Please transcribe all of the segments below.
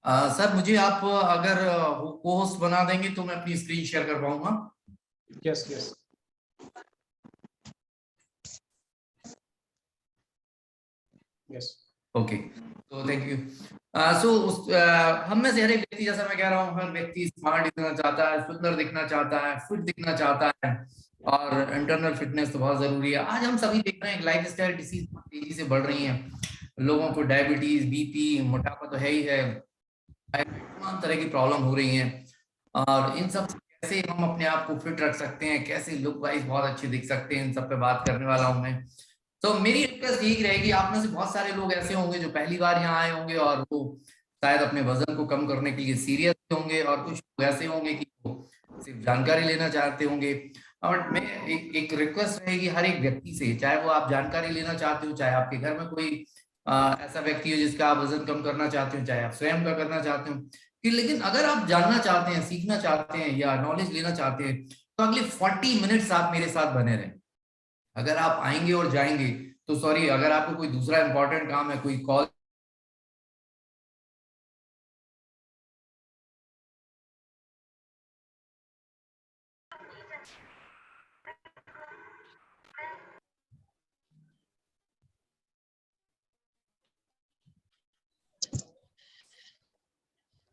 Sir मुझे आप अगर को होस्ट बना देंगे तो मैं अपनी स्क्रीन शेयर कर पाऊंगा। यस यस यस ओके, तो थैंक यू। सो हम में से हर एक व्यक्ति, जैसा मैं कह रहा हूँ, हर व्यक्ति स्मार्ट दिखना चाहता है, सुंदर दिखना चाहता है, फिट दिखना चाहता है, और इंटरनल फिटनेस तो बहुत जरूरी है। आज हम सभी देख रहे हैं लाइफ स्टाइल डिसीज तेजी से बढ़ रही हैं। लोगों को डायबिटीज, बीपी, मोटापा तो है ही है, तमाम तरह की प्रॉब्लम हो रही हैं। और इन सब से कैसे हम अपने आप को फिट रख सकते हैं, कैसे लुक वाइज बहुत अच्छे दिख सकते हैं, इन सब पे बात करने वाला हूं मैं। तो मेरी रिक्वेस्ट यही रहेगी, आप में से बहुत सारे लोग ऐसे होंगे जो पहली बार यहाँ आए होंगे और वो शायद अपने वजन को कम करने के लिए सीरियस होंगे, और कुछ लोग ऐसे होंगे कि वो सिर्फ जानकारी लेना चाहते होंगे। और मैं एक रिक्वेस्ट रहेगी हर एक व्यक्ति से, चाहे वो आप जानकारी लेना चाहते हो, चाहे आपके घर में कोई ऐसा व्यक्ति हो जिसका आप वजन कम करना चाहते हो, चाहे आप स्वयं का करना चाहते हो, कि लेकिन अगर आप जानना चाहते हैं, सीखना चाहते हैं या नॉलेज लेना चाहते हैं, तो अगले 40 मिनट्स आप मेरे साथ बने रहें। अगर आप आएंगे और जाएंगे तो सॉरी, अगर आपको कोई दूसरा इंपॉर्टेंट काम है, कोई कॉल,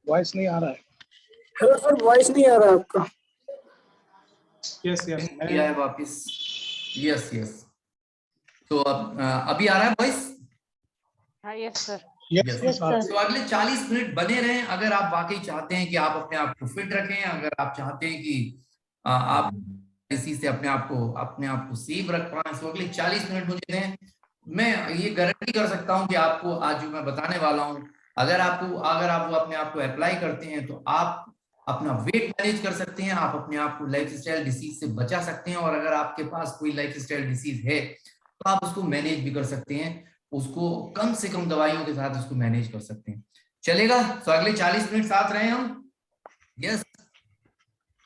वॉइस नहीं आ रहा है। हेलो सर, वॉइस नहीं आ रहा आपका। यस यस किया है वापस। यस यस, तो अब अभी आ रहा है वॉइस? हाँ यस सर। यस यस तो अगले 40 मिनट बने रहें। अगर आप वाकई चाहते हैं कि आप अपने आप को फिट रखें, अगर आप चाहते हैं कि आप इसी से अपने आप को सेफ रख पाए, तो अगले 40 मिनट मुझे दें। मैं ये गारंटी कर सकता हूं कि आपको आज जो मैं बताने वाला हूं, अगर आप वो अपने आप को अप्लाई करते हैं तो आप अपना वेट मैनेज कर सकते हैं, आप अपने आप को लाइफस्टाइल डिसीज से बचा सकते हैं, और अगर आपके पास कोई लाइफस्टाइल डिसीज है तो आप उसको मैनेज भी कर सकते हैं, उसको कम से कम दवाइयों के साथ उसको मैनेज कर सकते हैं। चलेगा? तो अगले 40 मिनट साथ रहे हम। Yes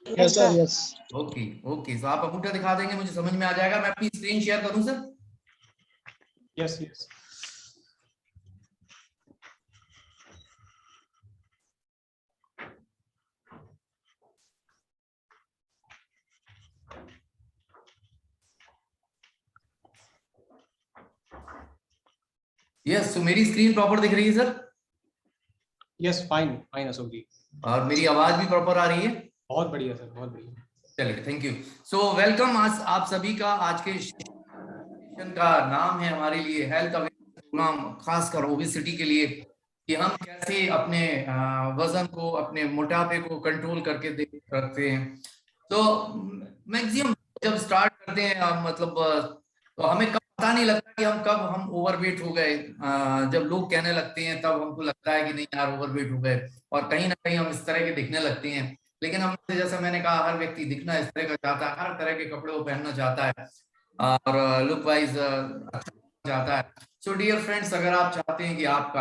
yes sir yes. Okay okay, तो आप अंगूठा दिखा देंगे, मुझे समझ में आ जाएगा। मैं अपनी स्क्रीन शेयर करूं सर? यस यस यस, तो मेरी स्क्रीन प्रॉपर दिख रही है sir? Yes fine fine Ashok ji. और मेरी आवाज भी प्रॉपर आ रही है? बहुत बढ़िया सर, बहुत बढ़िया। चलिए, थैंक यू। सो वेलकम आज आप सभी का। आज के सेशन का नाम है हमारे लिए हेल्थ अवेयरनेस प्रोग्राम, खासकर ओबेसिटी के लिए, कि हम कैसे अपने वजन को, अपने मोटापे को कंट्रोल करके देख रखते हैं। तो मैक्सिमम जब स्टार्ट करते हैं मतलब तो हमें कब पता नहीं लगता कि हम ओवरवेट हो गए। जब लोग कहने लगते हैं तब हमको लगता है कि नहीं यार ओवरवेट हो गए, और कहीं ना कहीं हम इस तरह के दिखने लगते हैं। लेकिन हम, जैसा मैंने कहा, हर व्यक्ति दिखना इस तरह का चाहता है, हर तरह के कपड़े वो पहनना चाहता है, और लुक वाइज अच्छा चाहता है। सो डियर फ्रेंड्स, अगर आप चाहते हैं कि आप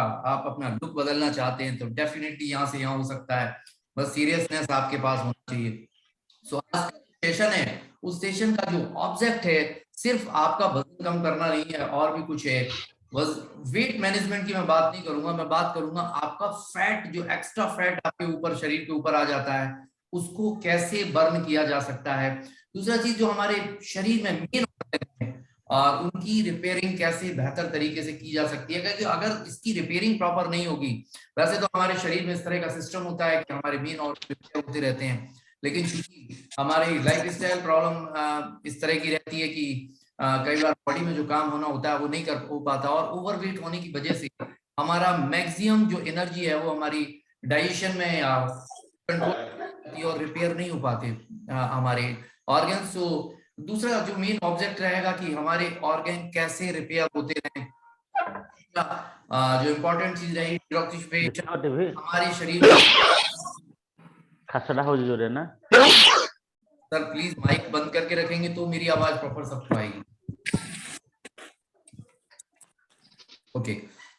अपना लुक बदलना चाहते हैं तो डेफिनेटली यहाँ से यहाँ हो सकता है, बस सीरियसनेस आपके पास होना चाहिए। सो आज का सेशन है, उस सेशन का जो ऑब्जेक्ट है सिर्फ आपका वजन कम करना नहीं है, और भी कुछ है। वेट मैनेजमेंट की मैं बात नहीं करूंगा, मैं बात करूंगा आपका फैट, जो एक्स्ट्रा फैट आपके ऊपर, शरीर के ऊपर आ जाता है, उसको कैसे बर्न किया जा सकता है। दूसरा चीज, जो हमारे शरीर में मेन है और उनकी रिपेयरिंग कैसे बेहतर तरीके से की जा सकती है, क्योंकि अगर इसकी रिपेयरिंग प्रॉपर नहीं होगी, वैसे तो हमारे शरीर में इस तरह का सिस्टम होता है कि हमारे मेन ऑर्गन होते रहते हैं, लेकिन चूंकि हमारी लाइफस्टाइल प्रॉब्लम इस तरह की रहती है कि कई बार बॉडी में जो काम होना होता है वो नहीं कर हो पाता, और ओवरवेट होने की वजह से हमारा मैक्सिमम जो एनर्जी है वो हमारी डाइजेशन में या कंट्रोल और रिपेयर नहीं हो पाते हमारे ऑर्गन्स। तो दूसरा जो मेन ऑब्जेक्ट रहेगा कि हमारे ऑर्गन कैसे रिपेयर होते रहें। जो इम्पोर्टेंट चीज रहेगी डिटॉक्सिफिकेशन, हमारे शरीर खसड़ा हो जो ना। सर प्लीज माइक बंद करके रखेंगे तो मेरी आवाज प्रॉपर सबको आएगी। ओके,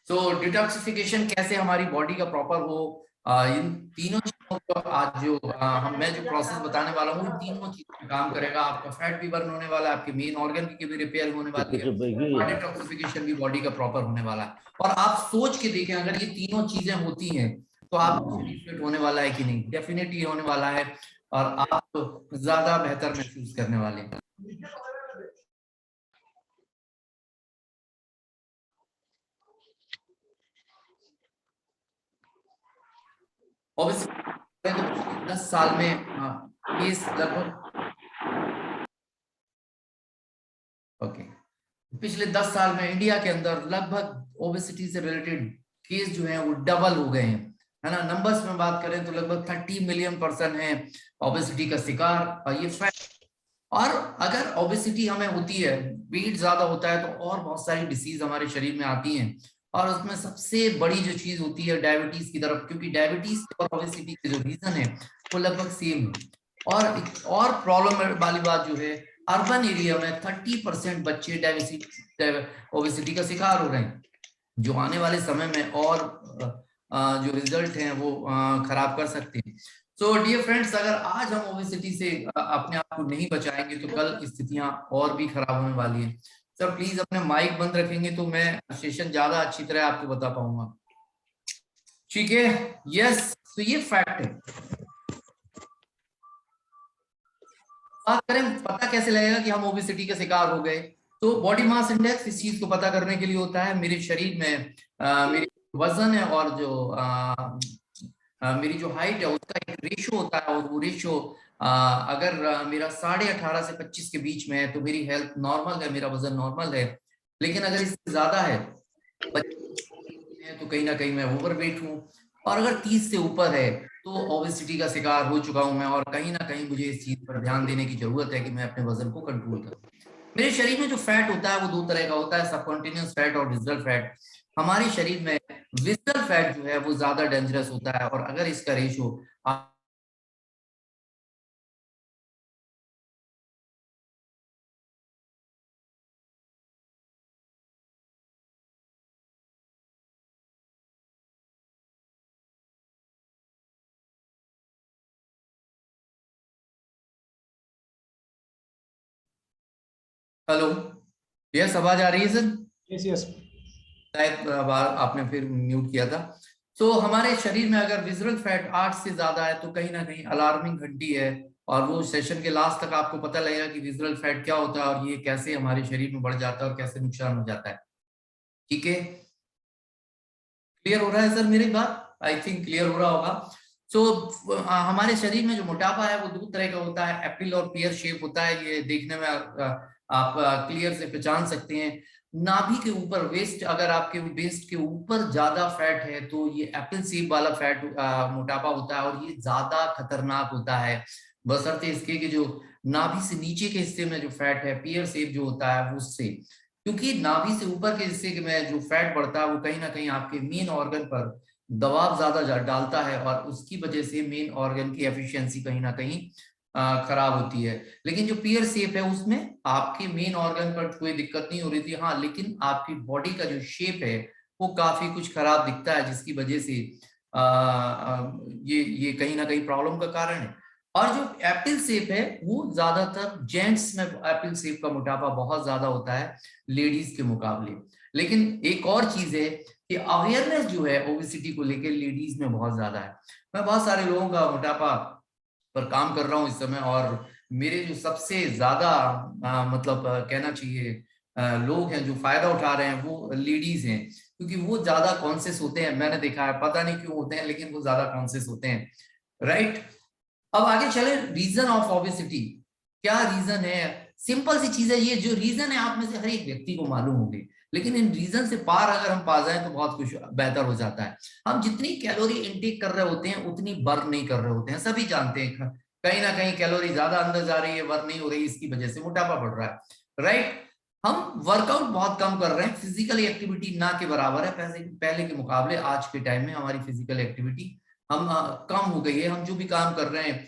सो डिटॉक्सिफिकेशन कैसे हमारी बॉडी का प्रॉपर हो, इन तीनों चीजों को आज मैं जो प्रोसेस बताने वाला हूँ, इन तीनों चीजों पे काम करेगा। आपका फैट भी बर्न होने वाला है, आपके मेन ऑर्गन की भी रिपेयर होने वाली है, डिटॉक्सिफिकेशन भी बॉडी का प्रॉपर होने वाला है। और आप सोच के देखें, अगर ये तीनों चीजें होती हैं तो आपका शरीर फिट होने वाला है कि नहीं? डेफिनेटली होने वाला है और आप ज्यादा बेहतर महसूस करने वाले हैं। ऑब्वियसली 10 साल में इस लगभग पिछले 10 साल में इंडिया के अंदर लगभग ओबेसिटी से रिलेटेड केस जो हैं वो डबल हो गए हैं, है ना। नंबर्स में बात करें तो लगभग 30 मिलियन पर्सन हैं ओबेसिटी का शिकार, और ये फैक्ट। और अगर ओबेसिटी हमें होती है, वेट ज्यादा होता है, तो और बहुत सारी डिसीज हमारे शरीर में आती हैं, और उसमें सबसे बड़ी जो चीज होती है डायबिटीज की तरफ, क्योंकि डायबिटीज और ओबेसिटी के जो रीजन है वो लगभग सेम है। और प्रॉब्लम वाली बात जो है, अर्बन एरिया में 30% बच्चे ओबेसिटी का शिकार हो रहे हैं, जो आने वाले समय में और जो रिजल्ट हैं वो खराब कर सकते हैं। सो डियर फ्रेंड्स, अगर आज हम ओबेसिटी से अपने आप को नहीं बचाएंगे तो कल स्थितियां और भी खराब होने वाली हैं। सर प्लीज अपने माइक बंद रखेंगे तो मैं सेशन ज्यादा अच्छी तरह आपको बता पाऊंगा, ठीक है? यस, तो ये फैक्ट है। बात करें पता कैसे लगेगा कि हम ओबेसिटी के शिकार हो गए, तो बॉडी मास इंडेक्स इस चीज को पता करने के लिए होता है। मेरे शरीर में मेरी वजन है और जो मेरी जो हाइट है उसका एक रेशो होता है, और वो रेशो अगर मेरा 18.5 से 25 के बीच में है तो मेरी हेल्थ नॉर्मल है, मेरा वजन नॉर्मल है। लेकिन अगर इससे ज्यादा है तो कहीं ना कहीं मैं ओवरवेट हूँ, और अगर 30 से ऊपर है तो ओबेसिटी का शिकार हो चुका हूं मैं, और कहीं ना कहीं मुझे इस चीज पर ध्यान देने की जरूरत है कि मैं अपने वजन को कंट्रोल करूं। मेरे शरीर में जो फैट होता है वो दो तरह का होता है, सबकॉन्टिन्यूस फैट और विसरल फैट। हमारे शरीर में विसरल फैट जो है वो ज्यादा डेंजरस होता है, और अगर इसका रेशो हेलो, यस, आवाज आ रही है सर? Yes, yes. शायद आपने फिर म्यूट किया था। तो हमारे शरीर में अगर विजुअल फैट 8 से ज्यादा है तो कहीं ना कहीं अलार्मिंग घंटी है, और वो सेशन के लास्ट तक आपको पता लगेगा कि विजुअल फैट क्या होता है और ये कैसे हमारे शरीर में बढ़ जाता है और कैसे नुकसान हो जाता है। ठीक है, क्लियर हो रहा है सर मेरी बात? आई थिंक क्लियर हो रहा होगा। सो हमारे शरीर में जो मोटापा है वो दो तरह का होता है, एप्पल और पियर शेप होता है। ये देखने में आप क्लियर से पहचान सकते हैं। नाभि के ऊपर वेस्ट, अगर आपके वेस्ट के ऊपर ज्यादा फैट है तो ये एप्पल शेप वाला फैट मोटापा होता है, और ये ज्यादा खतरनाक होता है, बशर्ते इसके कि जो नाभि से नीचे के हिस्से में जो फैट है पियर शेप जो होता है उससे, क्योंकि नाभि से ऊपर के हिस्से में जो फैट बढ़ता है वो कहीं ना कहीं आपके मेन ऑर्गन पर दबाव ज्यादा डालता है, और उसकी वजह से मेन ऑर्गन की एफिशिएंसी कहीं ना कहीं खराब होती है। लेकिन जो पियर शेप है उसमें आपके मेन ऑर्गन पर कोई दिक्कत नहीं हो रही थी, हाँ, लेकिन आपकी बॉडी का जो शेप है वो काफी कुछ खराब दिखता है, जिसकी वजह से ये कहीं ना कहीं प्रॉब्लम का कारण है। और जो एप्पल शेप है वो ज्यादातर जेंट्स में एप्पल शेप का मोटापा बहुत ज्यादा होता है लेडीज के मुकाबले। लेकिन एक और चीज है कि अवेयरनेस जो है ओबेसिटी को लेकर लेडीज में बहुत ज्यादा है। मैं बहुत सारे लोगों का मोटापा पर काम कर रहा हूँ इस समय, और मेरे जो सबसे ज्यादा मतलब कहना चाहिए लोग हैं जो फायदा उठा रहे हैं वो लेडीज हैं, क्योंकि वो ज्यादा कॉन्शियस होते हैं। मैंने देखा है, पता नहीं क्यों होते हैं, लेकिन वो ज्यादा कॉन्शियस होते हैं, राइट। अब आगे चले, रीजन ऑफ ओबेसिटी क्या रीजन है? सिंपल सी चीज है, ये जो रीजन है आप में से हर एक व्यक्ति को मालूम होंगे, लेकिन इन रीजन से पार अगर हम पा जाए तो बहुत कुछ बेहतर हो जाता है। हम जितनी कैलोरी इनटेक कर रहे होते हैं उतनी बर्न नहीं कर रहे होते हैं, सभी जानते हैं। कहीं ना कहीं कैलोरी ज्यादा अंदर जा रही है, बर्न नहीं हो रही, इसकी वजह से मोटापा बढ़ रहा है, राइट। हम वर्कआउट बहुत कम कर रहे हैं, फिजिकल एक्टिविटी ना के बराबर है। पहले के मुकाबले आज के टाइम में हमारी फिजिकल एक्टिविटी हम कम हो गई है। हम जो भी काम कर रहे हैं,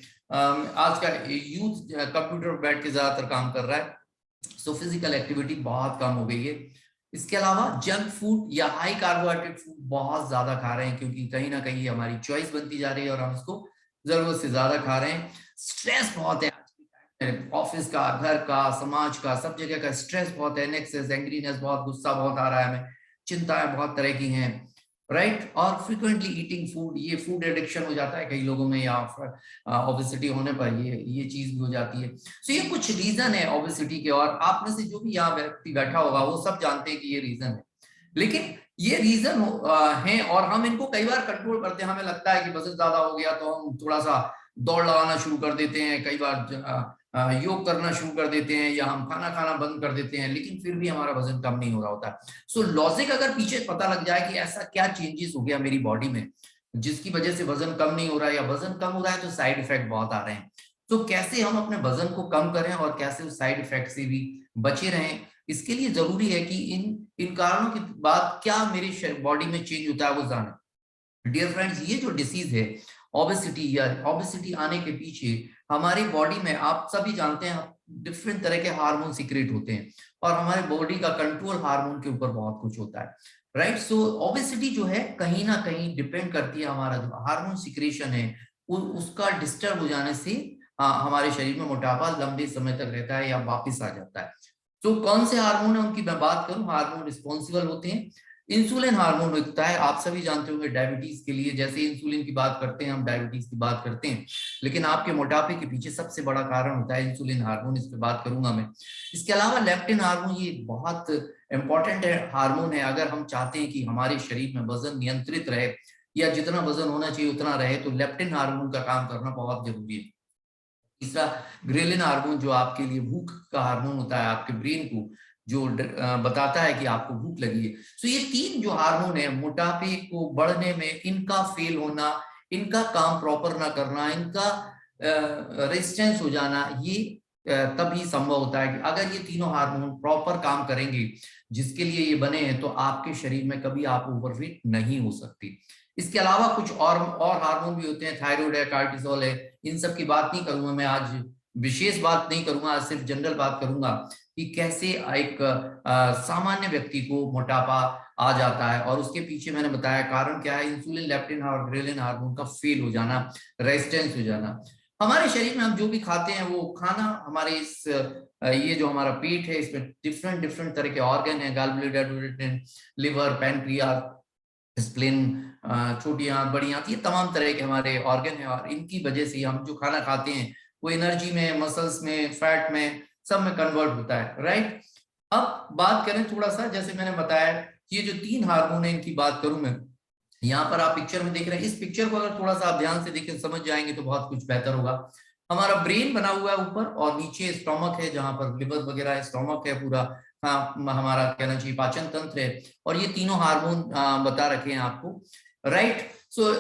आज का यूथ कंप्यूटर पर बैठ के ज्यादातर काम कर रहा है, सो फिजिकल एक्टिविटी बहुत कम हो गई है। इसके अलावा जंक फूड या हाई कार्बोहाइड्रेट फूड बहुत ज्यादा खा रहे हैं, क्योंकि कहीं ना कहीं हमारी चॉइस बनती जा रही है और हम इसको जरूरत से ज्यादा खा रहे हैं। स्ट्रेस बहुत है ऑफिस का, घर का, समाज का, सब जगह का स्ट्रेस बहुत है, एंग्रीनेस बहुत, गुस्सा बहुत आ रहा है हमें, चिंताएं बहुत तरह की हैं। राइट। और फ्रिक्वेंटली ईटिंग फूड, ये फूड एडिक्शन हो जाता है कई लोगों में, या ओबेसिटी होने पर ये चीज भी हो जाती है। सो ये कुछ रीजन है ओबेसिटी के, और आप में से जो भी यहाँ व्यक्ति बैठा होगा वो सब जानते हैं कि ये रीजन है। लेकिन ये रीजन है और हम इनको कई बार कंट्रोल करते हैं। हमें लगता है कि वजन ज्यादा हो गया तो हम थोड़ा सा दौड़ लगाना शुरू कर देते हैं, कई बार योग करना शुरू कर देते हैं, या हम खाना खाना बंद कर देते हैं, लेकिन फिर भी हमारा वजन कम नहीं हो रहा होता। सो लॉजिक अगर पीछे पता लग जाए कि ऐसा क्या चेंजेस हो गया मेरी बॉडी में जिसकी वजह से वजन कम नहीं हो रहा है, या वजन कम हो रहा है तो साइड इफेक्ट बहुत आ रहे हैं, तो कैसे हम अपने वजन को कम करें और कैसे उस साइड इफेक्ट से भी बचे रहें, इसके लिए जरूरी है कि इन कारणों के बाद क्या मेरे बॉडी में चेंज होता है वो जाना। डियर फ्रेंड्स, ये जो डिसीज है ओबेसिटी, या ओबेसिटी आने के पीछे हमारी बॉडी में, आप सभी जानते हैं, डिफरेंट तरह के हार्मोन सीक्रेट होते हैं, और हमारे बॉडी का कंट्रोल हार्मोन के ऊपर बहुत कुछ होता है, राइट। सो ओबेसिटी जो है कहीं ना कहीं डिपेंड करती है, हमारा जो हार्मोन सिक्रेशन है उसका डिस्टर्ब हो जाने से हमारे शरीर में मोटापा लंबे समय तक रहता है या वापिस आ जाता है। तो कौन से हार्मोन है उनकी मैं बात करूं, हार्मोन रिस्पॉन्सिबल होते हैं। इंसुलिन हार्मोन होता है, आप सभी जानते होंगे डायबिटीज के लिए, जैसे इंसुलिन की बात करते हैं हम डायबिटीज की बात करते हैं, लेकिन आपके मोटापे के पीछे सबसे बड़ा कारण होता है इंसुलिन हार्मोन, इस पे बात करूंगा मैं। इसके अलावा लेप्टिन हार्मोन, ये बहुत इंपॉर्टेंट हार्मोन है। अगर हम चाहते हैं कि हमारे शरीर में वजन नियंत्रित रहे, या जितना वजन होना चाहिए उतना रहे, तो लेप्टिन हार्मोन का काम करना बहुत जरूरी है। तीसरा ग्रेलिन हार्मोन, जो आपके लिए भूख का हार्मोन होता है, आपके ब्रेन को जो बताता है कि आपको भूख लगी है। सो ये तीन जो हार्मोन है, मोटापे को बढ़ने में इनका फेल होना, इनका काम प्रॉपर ना करना, इनका रेजिस्टेंस हो जाना, ये तभी संभव होता है कि अगर ये तीनों हार्मोन प्रॉपर काम करेंगे जिसके लिए ये बने हैं, तो आपके शरीर में कभी आप ओवरवेट नहीं हो सकती। इसके अलावा कुछ और हार्मोन भी होते हैं, थायराइड है, कार्टिसोल है, इन सब की बात नहीं करूंगा मैं आज, विशेष बात नहीं करूंगा आज, सिर्फ जनरल बात करूंगा कि कैसे एक सामान्य व्यक्ति को मोटापा आ जाता है, और उसके पीछे मैंने बताया कारण क्या है, इंसुलिन, लेप्टिन और ग्रेलिन हार्मोन का फेल हो जाना, रेजिस्टेंस हो जाना। हमारे शरीर में हम जो भी खाते हैं वो खाना हमारे इस ये जो हमारा पेट है, इसमें डिफरेंट तरह के ऑर्गन है, gall bladder, liver, pancreas, spleen, छोटी आंत, बड़ी आंत, ये तमाम तरह के हमारे ऑर्गन है, और इनकी वजह से हम जो खाना खाते हैं वो एनर्जी में, मसल्स में, फैट में, सब में कन्वर्ट होता है, राइट। अब बात करें थोड़ा सा, जैसे मैंने बताया ये जो तीन हार्मोन है इनकी बात करूं मैं, यहाँ पर आप पिक्चर में देख रहे हैं, इस पिक्चर को अगर थोड़ा सा आप ध्यान से देखें समझ जाएंगे तो बहुत कुछ बेहतर होगा। हमारा ब्रेन बना हुआ है ऊपर, और नीचे स्टोमक है जहां पर लिवर वगैरह है, स्टोमक है पूरा, हाँ, हमारा कहना चाहिए पाचन तंत्र है, और ये तीनों हार्मोन बता रखे हैं आपको, राइट। सो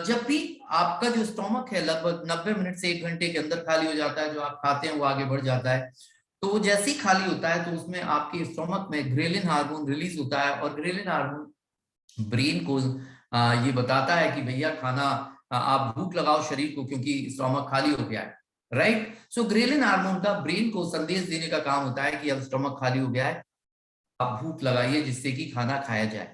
जब भी आपका जो स्टोमक है लगभग 90 मिनट से 1 घंटे के अंदर खाली हो जाता है, जो आप खाते हैं वो आगे बढ़ जाता है, तो वो जैसे ही खाली होता है तो उसमें आपके स्टोमक में ग्रेलिन हार्मोन रिलीज होता है, और ग्रेलिन हार्मोन ब्रेन को ये बताता है कि भैया खाना, आप भूख लगाओ शरीर को क्योंकि स्टोमक खाली हो गया है, राइट। सो ग्रेलिन हार्मोन का ब्रेन को संदेश देने का काम होता है कि अब स्टोमक खाली हो गया है, आप भूख लगाइए जिससे कि खाना खाया जाए।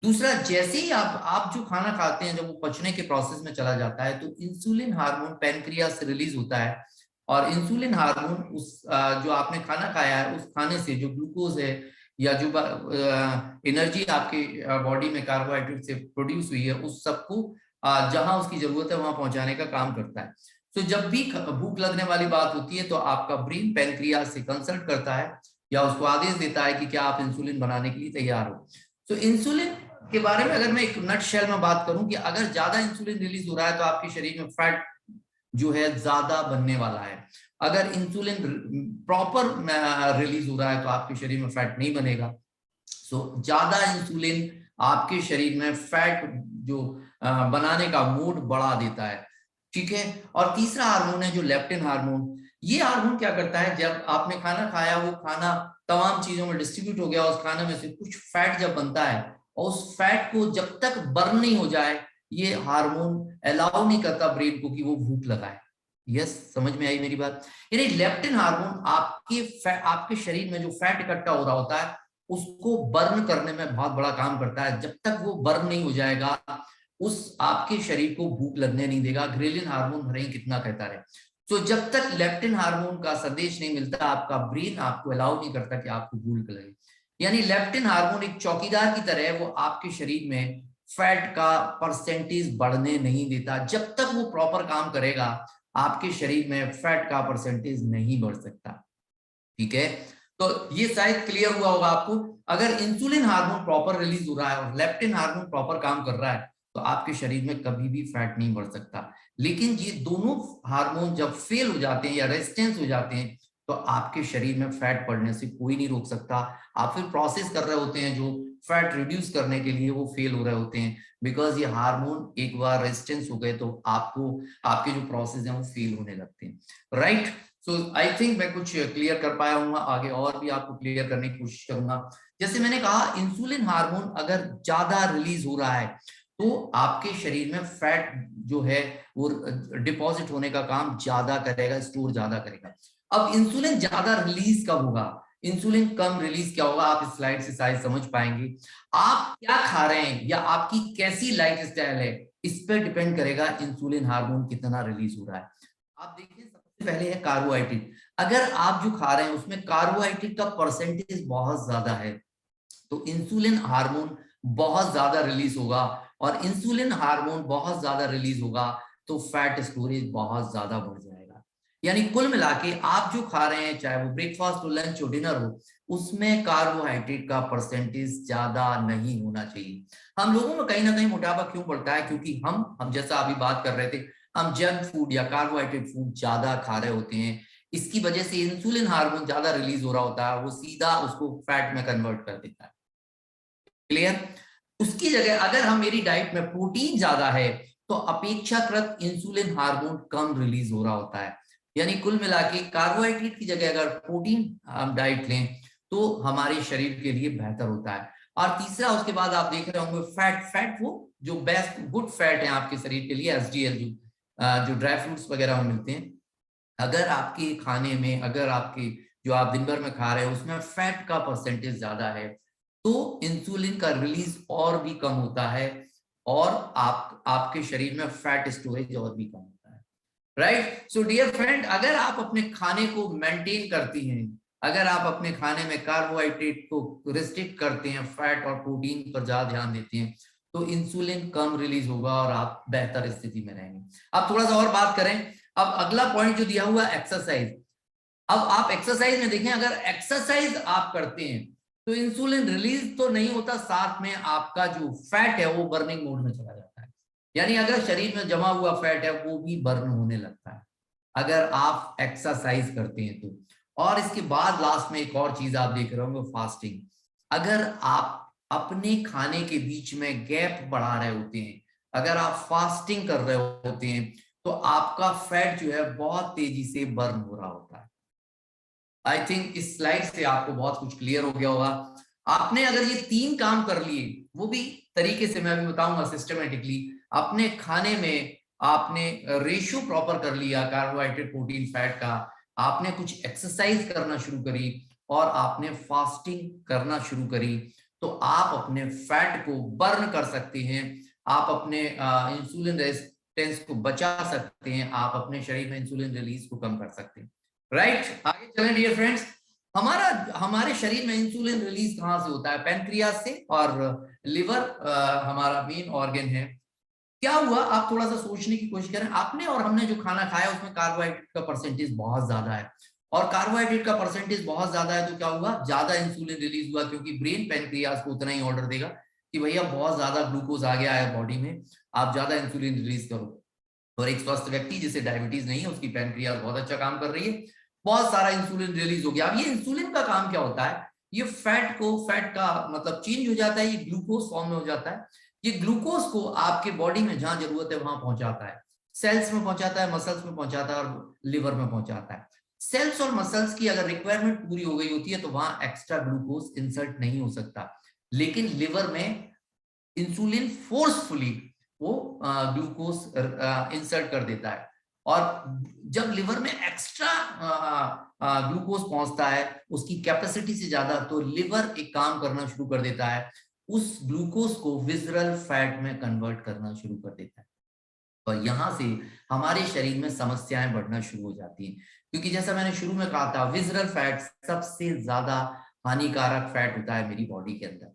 दूसरा, जैसे ही आप जो खाना खाते हैं जब वो पचने के प्रोसेस में चला जाता है तो इंसुलिन हार्मोन पैनक्रियास से रिलीज होता है, और इंसुलिन हार्मोन उस जो आपने खाना खाया है उस खाने से जो ग्लूकोज है या जो एनर्जी आपके बॉडी में कार्बोहाइड्रेट से प्रोड्यूस हुई है उस सबको जहां उसकी जरूरत है वहां पहुंचाने का काम करता है। तो जब भी भूख लगने वाली बात होती है तो आपका ब्रेन पैनक्रियास से कंसल्ट करता है या उसको आदेश देता है कि क्या आप इंसुलिन बनाने के लिए तैयार हो। तो इंसुलिन के बारे में अगर मैं एक नट शेल में बात करूं कि अगर ज्यादा इंसुलिन रिलीज हो रहा है तो आपके शरीर में फैट जो है ज्यादा बनने वाला है, अगर इंसुलिन प्रॉपर रिलीज हो रहा है तो आपके शरीर में फैट नहीं बनेगा। सो ज्यादा इंसुलिन आपके शरीर में फैट जो बनाने का मूड बढ़ा देता है, ठीक है। और तीसरा हार्मोन है जो लेप्टिन हार्मोन, ये हार्मोन क्या करता है, जब आपने खाना खाया वो खाना तमाम चीजों में डिस्ट्रीब्यूट हो गया, उस खाने में से कुछ फैट जब बनता है और उस फैट को जब तक बर्न नहीं हो जाए ये हार्मोन अलाउ नहीं करता ब्रेन को कि वो भूख लगाए। यस, समझ में आई मेरी बात। यानी लेप्टिन हार्मोन आपके शरीर में जो फैट इकट्ठा हो रहा होता है उसको बर्न करने में बहुत बड़ा काम करता है। जब तक वो बर्न नहीं हो जाएगा उस आपके शरीर को भूख लगने नहीं देगा, ग्रेलिन हार्मोन भरे कितना कहता रहे। तो जब तक लेप्टिन हार्मोन का संदेश नहीं मिलता आपका ब्रेन आपको अलाउ नहीं करता कि आपको भूख लगे। यानी लेप्टिन हार्मोन एक चौकीदार की तरह है, वो आपके शरीर में फैट का परसेंटेज बढ़ने नहीं देता। जब तक वो प्रॉपर काम करेगा आपके शरीर में फैट का परसेंटेज नहीं बढ़ सकता। ठीक है, तो ये शायद क्लियर हुआ होगा आपको। अगर इंसुलिन हार्मोन प्रॉपर रिलीज हो रहा है और लेप्टिन हार्मोन प्रॉपर काम कर रहा है तो आपके शरीर में कभी भी फैट नहीं बढ़ सकता। लेकिन ये दोनों हार्मोन जब फेल हो जाते हैं या रेजिस्टेंस हो जाते हैं तो आपके शरीर में फैट बढ़ने से कोई नहीं रोक सकता। आप फिर प्रोसेस कर रहे होते हैं जो फैट रिड्यूस करने के लिए, वो फेल हो रहे होते हैं, बिकॉज ये हार्मोन एक बार रेजिस्टेंस हो गए तो आपको आपके जो प्रोसेस हैं वो फेल होने लगते हैं। राइट, सो आई थिंक मैं कुछ क्लियर कर पाया हूँ, आगे और भी आपको क्लियर करने की कोशिश करूंगा। जैसे मैंने कहा, इंसुलिन हार्मोन अगर ज्यादा रिलीज हो रहा है तो आपके शरीर में फैट जो है वो डिपॉजिट होने का काम ज्यादा करेगा, स्टोर ज्यादा करेगा। अब इंसुलिन ज्यादा रिलीज कब होगा, इंसुलिन कम रिलीज क्या होगा, आप इस स्लाइड से शायद समझ पाएंगे। आप क्या खा रहे हैं या आपकी कैसी लाइफ स्टाइल है, इस पर डिपेंड करेगा इंसुलिन हार्मोन कितना रिलीज हो रहा है। आप देखिए, सबसे पहले है कार्बोहाइड्रेट। अगर आप जो खा रहे हैं उसमें कार्बोहाइड्रेट का परसेंटेज बहुत ज्यादा है तो इंसुलिन हार्मोन बहुत ज्यादा रिलीज होगा, और इंसुलिन हार्मोन बहुत ज्यादा रिलीज होगा तो फैट स्टोरेज बहुत ज्यादा बढ़ जाएगा। यानी कुल मिला के आप जो खा रहे हैं, चाहे वो ब्रेकफास्ट हो, लंच हो, डिनर हो, उसमें कार्बोहाइड्रेट का परसेंटेज ज्यादा नहीं होना चाहिए। हम लोगों में कहीं ना कहीं मोटापा क्यों बढ़ता है, क्योंकि हम जैसा अभी बात कर रहे थे, हम जंक फूड या कार्बोहाइड्रेट फूड ज्यादा खा रहे होते हैं। इसकी वजह से इंसुलिन हार्मोन ज्यादा रिलीज हो रहा होता है, वो सीधा उसको फैट में कन्वर्ट कर देता है। क्लियर? उसकी जगह अगर हम मेरी डाइट में प्रोटीन ज्यादा है तो अपेक्षाकृत इंसुलिन हार्मोन कम रिलीज हो रहा होता है। यानी कुल मिला के कार्बोहाइड्रेट की जगह अगर प्रोटीन हम डाइट लें तो हमारे शरीर के लिए बेहतर होता है। और तीसरा, उसके बाद आप देख रहे होंगे फैट वो जो बेस्ट गुड फैट है आपके शरीर के लिए, एसडीएल, जो ड्राई फ्रूट्स वगैरह में मिलते हैं। अगर आपके खाने में, अगर आपके जो आप दिन भर में खा रहे हो उसमें फैट का परसेंटेज ज्यादा है तो इंसुलिन का रिलीज और भी कम होता है और आपके शरीर में फैट स्टोरेज और भी कम होता है। राइट, सो डियर फ्रेंड, अगर आप अपने खाने को मेंटेन करती हैं, अगर आप अपने खाने में कार्बोहाइड्रेट को रिस्ट्रिक्ट करते हैं, फैट और प्रोटीन पर ज्यादा ध्यान देते हैं, तो इंसुलिन कम रिलीज होगा और आप बेहतर स्थिति में रहेंगे। अब थोड़ा सा और बात करें। अब अगला पॉइंट जो दिया हुआ एक्सरसाइज। अब आप एक्सरसाइज में देखें, अगर एक्सरसाइज आप करते हैं तो इंसुलिन रिलीज तो नहीं होता, साथ में आपका जो फैट है वो बर्निंग मोड में चला जाता है। यानी अगर शरीर में जमा हुआ फैट है वो भी बर्न होने लगता है अगर आप एक्सरसाइज करते हैं तो। और इसके बाद लास्ट में एक और चीज आप देख रहे होंगे, फास्टिंग। अगर आप अपने खाने के बीच में गैप बढ़ा रहे होते हैं, अगर आप फास्टिंग कर रहे होते हैं तो आपका फैट जो है बहुत तेजी से बर्न हो रहा होता है। आई थिंक इस स्लाइड से आपको बहुत कुछ क्लियर हो गया होगा। आपने अगर ये 3 काम कर लिए, वो भी तरीके से मैं अभी बताऊंगा सिस्टमेटिकली, अपने खाने में आपने रेशियो प्रॉपर कर लिया कार्बोहाइड्रेट प्रोटीन फैट का, आपने कुछ एक्सरसाइज करना शुरू करी और आपने फास्टिंग करना शुरू करी, तो आप अपने फैट को बर्न कर सकते हैं, आप अपने इंसुलिन रेजिस्टेंस को बचा सकते हैं, आप अपने शरीर में इंसुलिन रिलीज को कम कर सकते हैं। राइट, आगे चलें डियर फ्रेंड्स। हमारे शरीर में इंसुलिन रिलीज कहां से होता है? पैनक्रियास से, और लिवर हमारा मेन ऑर्गन है। क्या हुआ, आप थोड़ा सा सोचने की कोशिश करें। आपने और हमने जो खाना खाया उसमें कार्बोहाइड्रेट का परसेंटेज बहुत ज्यादा है, और कार्बोहाइड्रेट का परसेंटेज बहुत ज्यादा है तो क्या हुआ, ज्यादा इंसुलिन रिलीज हुआ, क्योंकि ब्रेन पैनक्रियास को उतना ही ऑर्डर देगा कि भैया बहुत ज्यादा ग्लूकोज आ गया है बॉडी में, आप ज्यादा इंसुलिन रिलीज करो। और एक स्वस्थ व्यक्ति जिसे डायबिटीज नहीं है, उसकी पैनक्रियास बहुत अच्छा काम कर रही है, बहुत सारा इंसुलिन रिलीज हो गया। अब ये इंसुलिन का काम क्या होता है, ये फैट का मतलब चेंज हो जाता है, ये ग्लूकोज फॉर्म में हो जाता है। ये ग्लूकोज को आपके बॉडी में जहां जरूरत है वहां पहुंचाता है, सेल्स में पहुंचाता है, मसल्स में पहुंचाता है और लिवर में पहुंचाता है। सेल्स और मसल्स की अगर रिक्वायरमेंट पूरी हो गई होती है तो वहां एक्स्ट्रा ग्लूकोज इंसर्ट नहीं हो सकता, लेकिन लिवर में इंसुलिन फोर्सफुली वो ग्लूकोज इंसर्ट कर देता है। और जब लिवर में एक्स्ट्रा ग्लूकोज पहुंचता है उसकी कैपेसिटी से ज्यादा, तो लिवर एक काम करना शुरू कर देता है, उस ग्लूकोज को विसरल फैट में कन्वर्ट करना शुरू कर देता है। और यहां से हमारे शरीर में समस्याएं बढ़ना शुरू हो जाती हैं, क्योंकि जैसा मैंने शुरू में कहा था, विसरल फैट सबसे ज्यादा हानिकारक फैट होता है मेरी बॉडी के अंदर।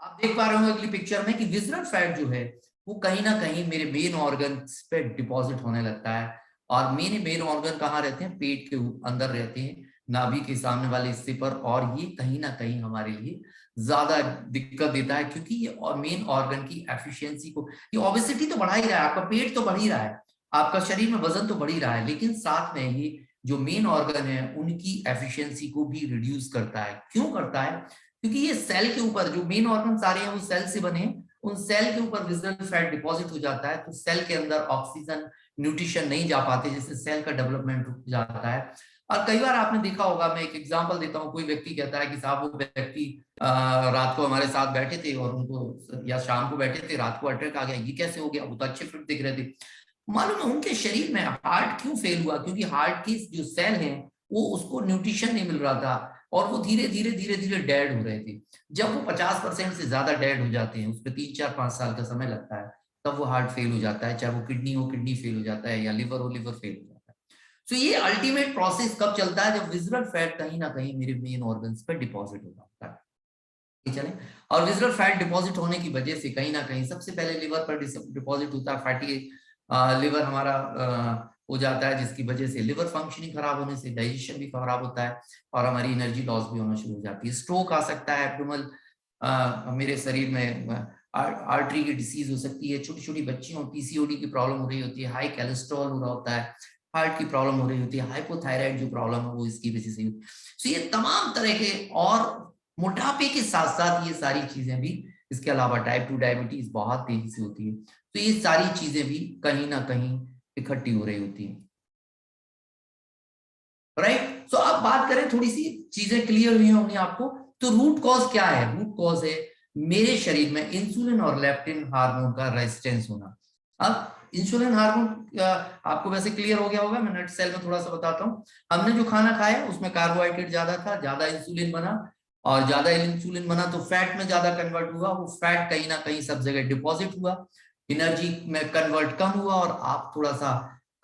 आप देख पा रहे हो अगली पिक्चर में कि विसरल फैट जो है वो कहीं ना कहीं मेरे मेन ऑर्गन पे डिपॉजिट होने लगता है। और मेन ऑर्गन कहाँ रहते हैं? पेट के अंदर रहते हैं, नाभि के सामने वाले हिस्से पर। और ये कहीं ना कहीं हमारे लिए ज्यादा दिक्कत देता है, क्योंकि ये मेन ऑर्गन की एफिशिएंसी को, ये ओबेसिटी तो बढ़ा ही रहा है, आपका पेट तो बढ़ ही रहा है, आपका शरीर में वजन तो बढ़ ही रहा है, लेकिन साथ में ये जो मेन ऑर्गन है उनकी एफिशिएंसी को भी रिड्यूस करता है। क्यों करता है? क्योंकि ये सेल के ऊपर, जो मेन ऑर्गन सारे हैं वो सेल से बने हैं, उन सेल के ऊपर विसरल फैट डिपॉजिट हो जाता है, तो सेल के अंदर ऑक्सीजन न्यूट्रिशन नहीं जा पाते, जिससे सेल का डेवलपमेंट रुक जाता है। और कई बार आपने देखा होगा, मैं एक एग्जांपल देता हूँ, कोई व्यक्ति कहता है कि साहब वो व्यक्ति रात को हमारे साथ बैठे थे और उनको, या शाम को बैठे थे, रात को अटैक आ गया, ये कैसे हो गया? वो तो अच्छे फिट दिख रहे थे। मालूम है उनके शरीर में हार्ट क्यों फेल हुआ? क्योंकि हार्ट की जो सेल है वो उसको न्यूट्रिशन नहीं मिल रहा था, और वो धीरे धीरे डेड हो रहे थे। जब वो 50% से ज्यादा डेड हो जाते हैं, उसमें 3 4 5 साल का समय लगता है, तब वो हार्ट फेल हो जाता है, चाहे वो किडनी हो किडनी फेल हो जाता है, या लिवर हो लिवर फेल हो जाता है। सो ये अल्टीमेट प्रोसेस कब चलता है? जब विसरल फैट कहीं ना कहीं मेरे मेन ऑर्गन्स पे डिपॉजिट हो जाता है। चले, और विसरल फैट डिपॉजिट होने की वजह से कहीं ना कहीं सबसे पहले लिवर पर डिपॉजिट होता है, फैटी लिवर हमारा हो जाता है, जिसकी वजह से लिवर फंक्शनिंग खराब होने से डाइजेशन भी खराब होता है, और हमारी एनर्जी लॉस भी होना शुरू हो जाती है। स्ट्रोक आ सकता है, एब्डोमिनल मेरे शरीर में आर्टरी की डिसीज हो सकती है, छोटी छोटी बच्चियों पीसीओडी की प्रॉब्लम हो रही होती है, हाई कोलेस्ट्रॉल हो रहा होता है, हार्ट की प्रॉब्लम हो रही होती है, हाइपोथायराइड जो प्रॉब्लम है वो इसकी वजह से। तो ये तमाम तरह के, और मोटापे के साथ साथ ये सारी चीजें भी, इसके अलावा टाइप 2 डायबिटीज बहुत तेजी से होती है, तो ये सारी चीजें भी कहीं ना कहीं इकट्ठी हो रही होती है। राइट, सो अब बात करें, थोड़ी सी चीजें क्लियर हुई होंगी आपको। तो रूट कॉज क्या है? रूट कॉज है मेरे शरीर में इंसुलिन और लेप्टिन हार्मोन का रेजिस्टेंस होना। अब इंसुलिन हार्मोन आपको वैसे क्लियर हो गया होगा, मैं नट सेल में थोड़ा सा बताता हूँ। हमने जो खाना खाया उसमें कार्बोहाइड्रेट ज्यादा था, ज्यादा इंसुलिन बना, और ज्यादा इंसुलिन बना तो फैट में ज्यादा कन्वर्ट हुआ, वो फैट कहीं ना कहीं सब जगह डिपॉजिट हुआ, एनर्जी में कन्वर्ट कम हुआ, और आप थोड़ा सा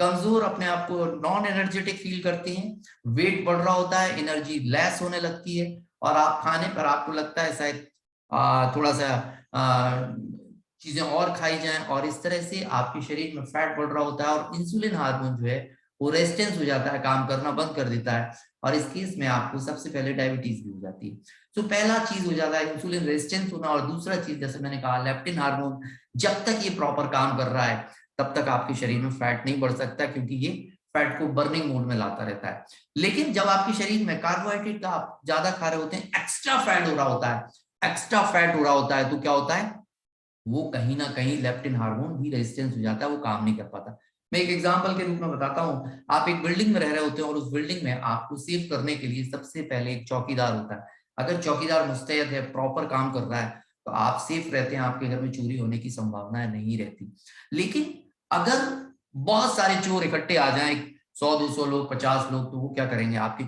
कमजोर, अपने आप को नॉन एनर्जेटिक फील करते हैं, वेट बढ़ रहा होता है, एनर्जी लेस होने लगती है, और आप खाने पर आपको लगता है शायद थोड़ा सा चीजें और खाई जाएं, और इस तरह से आपके शरीर में फैट बढ़ रहा होता है, और इंसुलिन हार्मोन जो है वो रेजिस्टेंस हो जाता है, काम करना बंद कर देता है, और इस केस में आपको सबसे पहले डायबिटीज भी हो जाती है। तो पहला चीज हो जाता है इंसुलिन रेजिस्टेंस होना, और दूसरा चीज जैसे मैंने कहा लेप्टिन हार्मोन जब तक ये प्रॉपर काम कर रहा है तब तक आपके शरीर में फैट नहीं बढ़ सकता, क्योंकि ये फैट को बर्निंग मोड में लाता रहता है। लेकिन जब आपके शरीर में कार्बोहाइड्रेट का आप ज्यादा खा रहे होते हैं, एक्स्ट्रा फैट हो रहा होता है, एक्स्ट्रा फैट हो रहा होता है, तो क्या होता है? वो कहीं ना कहीं लेप्टिन हार्मोन भी रेजिस्टेंस हो जाता है, वो काम नहीं कर पाता। मैं एक एग्जांपल के रूप में बताता हूँ, आप एक बिल्डिंग में रह रहे होते हैं, और उस बिल्डिंग में आपको सेव करने के लिए सबसे पहले एक चौकीदार होता है। अगर चौकीदार मुस्तैद है, प्रॉपर काम कर रहा है, तो आप सेफ रहते हैं, आपके घर में चोरी होने की संभावना नहीं रहती। लेकिन अगर बहुत सारे चोर इकट्ठे आ जाएं, 100 200 लोग, 50 लोग, तो वो क्या करेंगे? आपके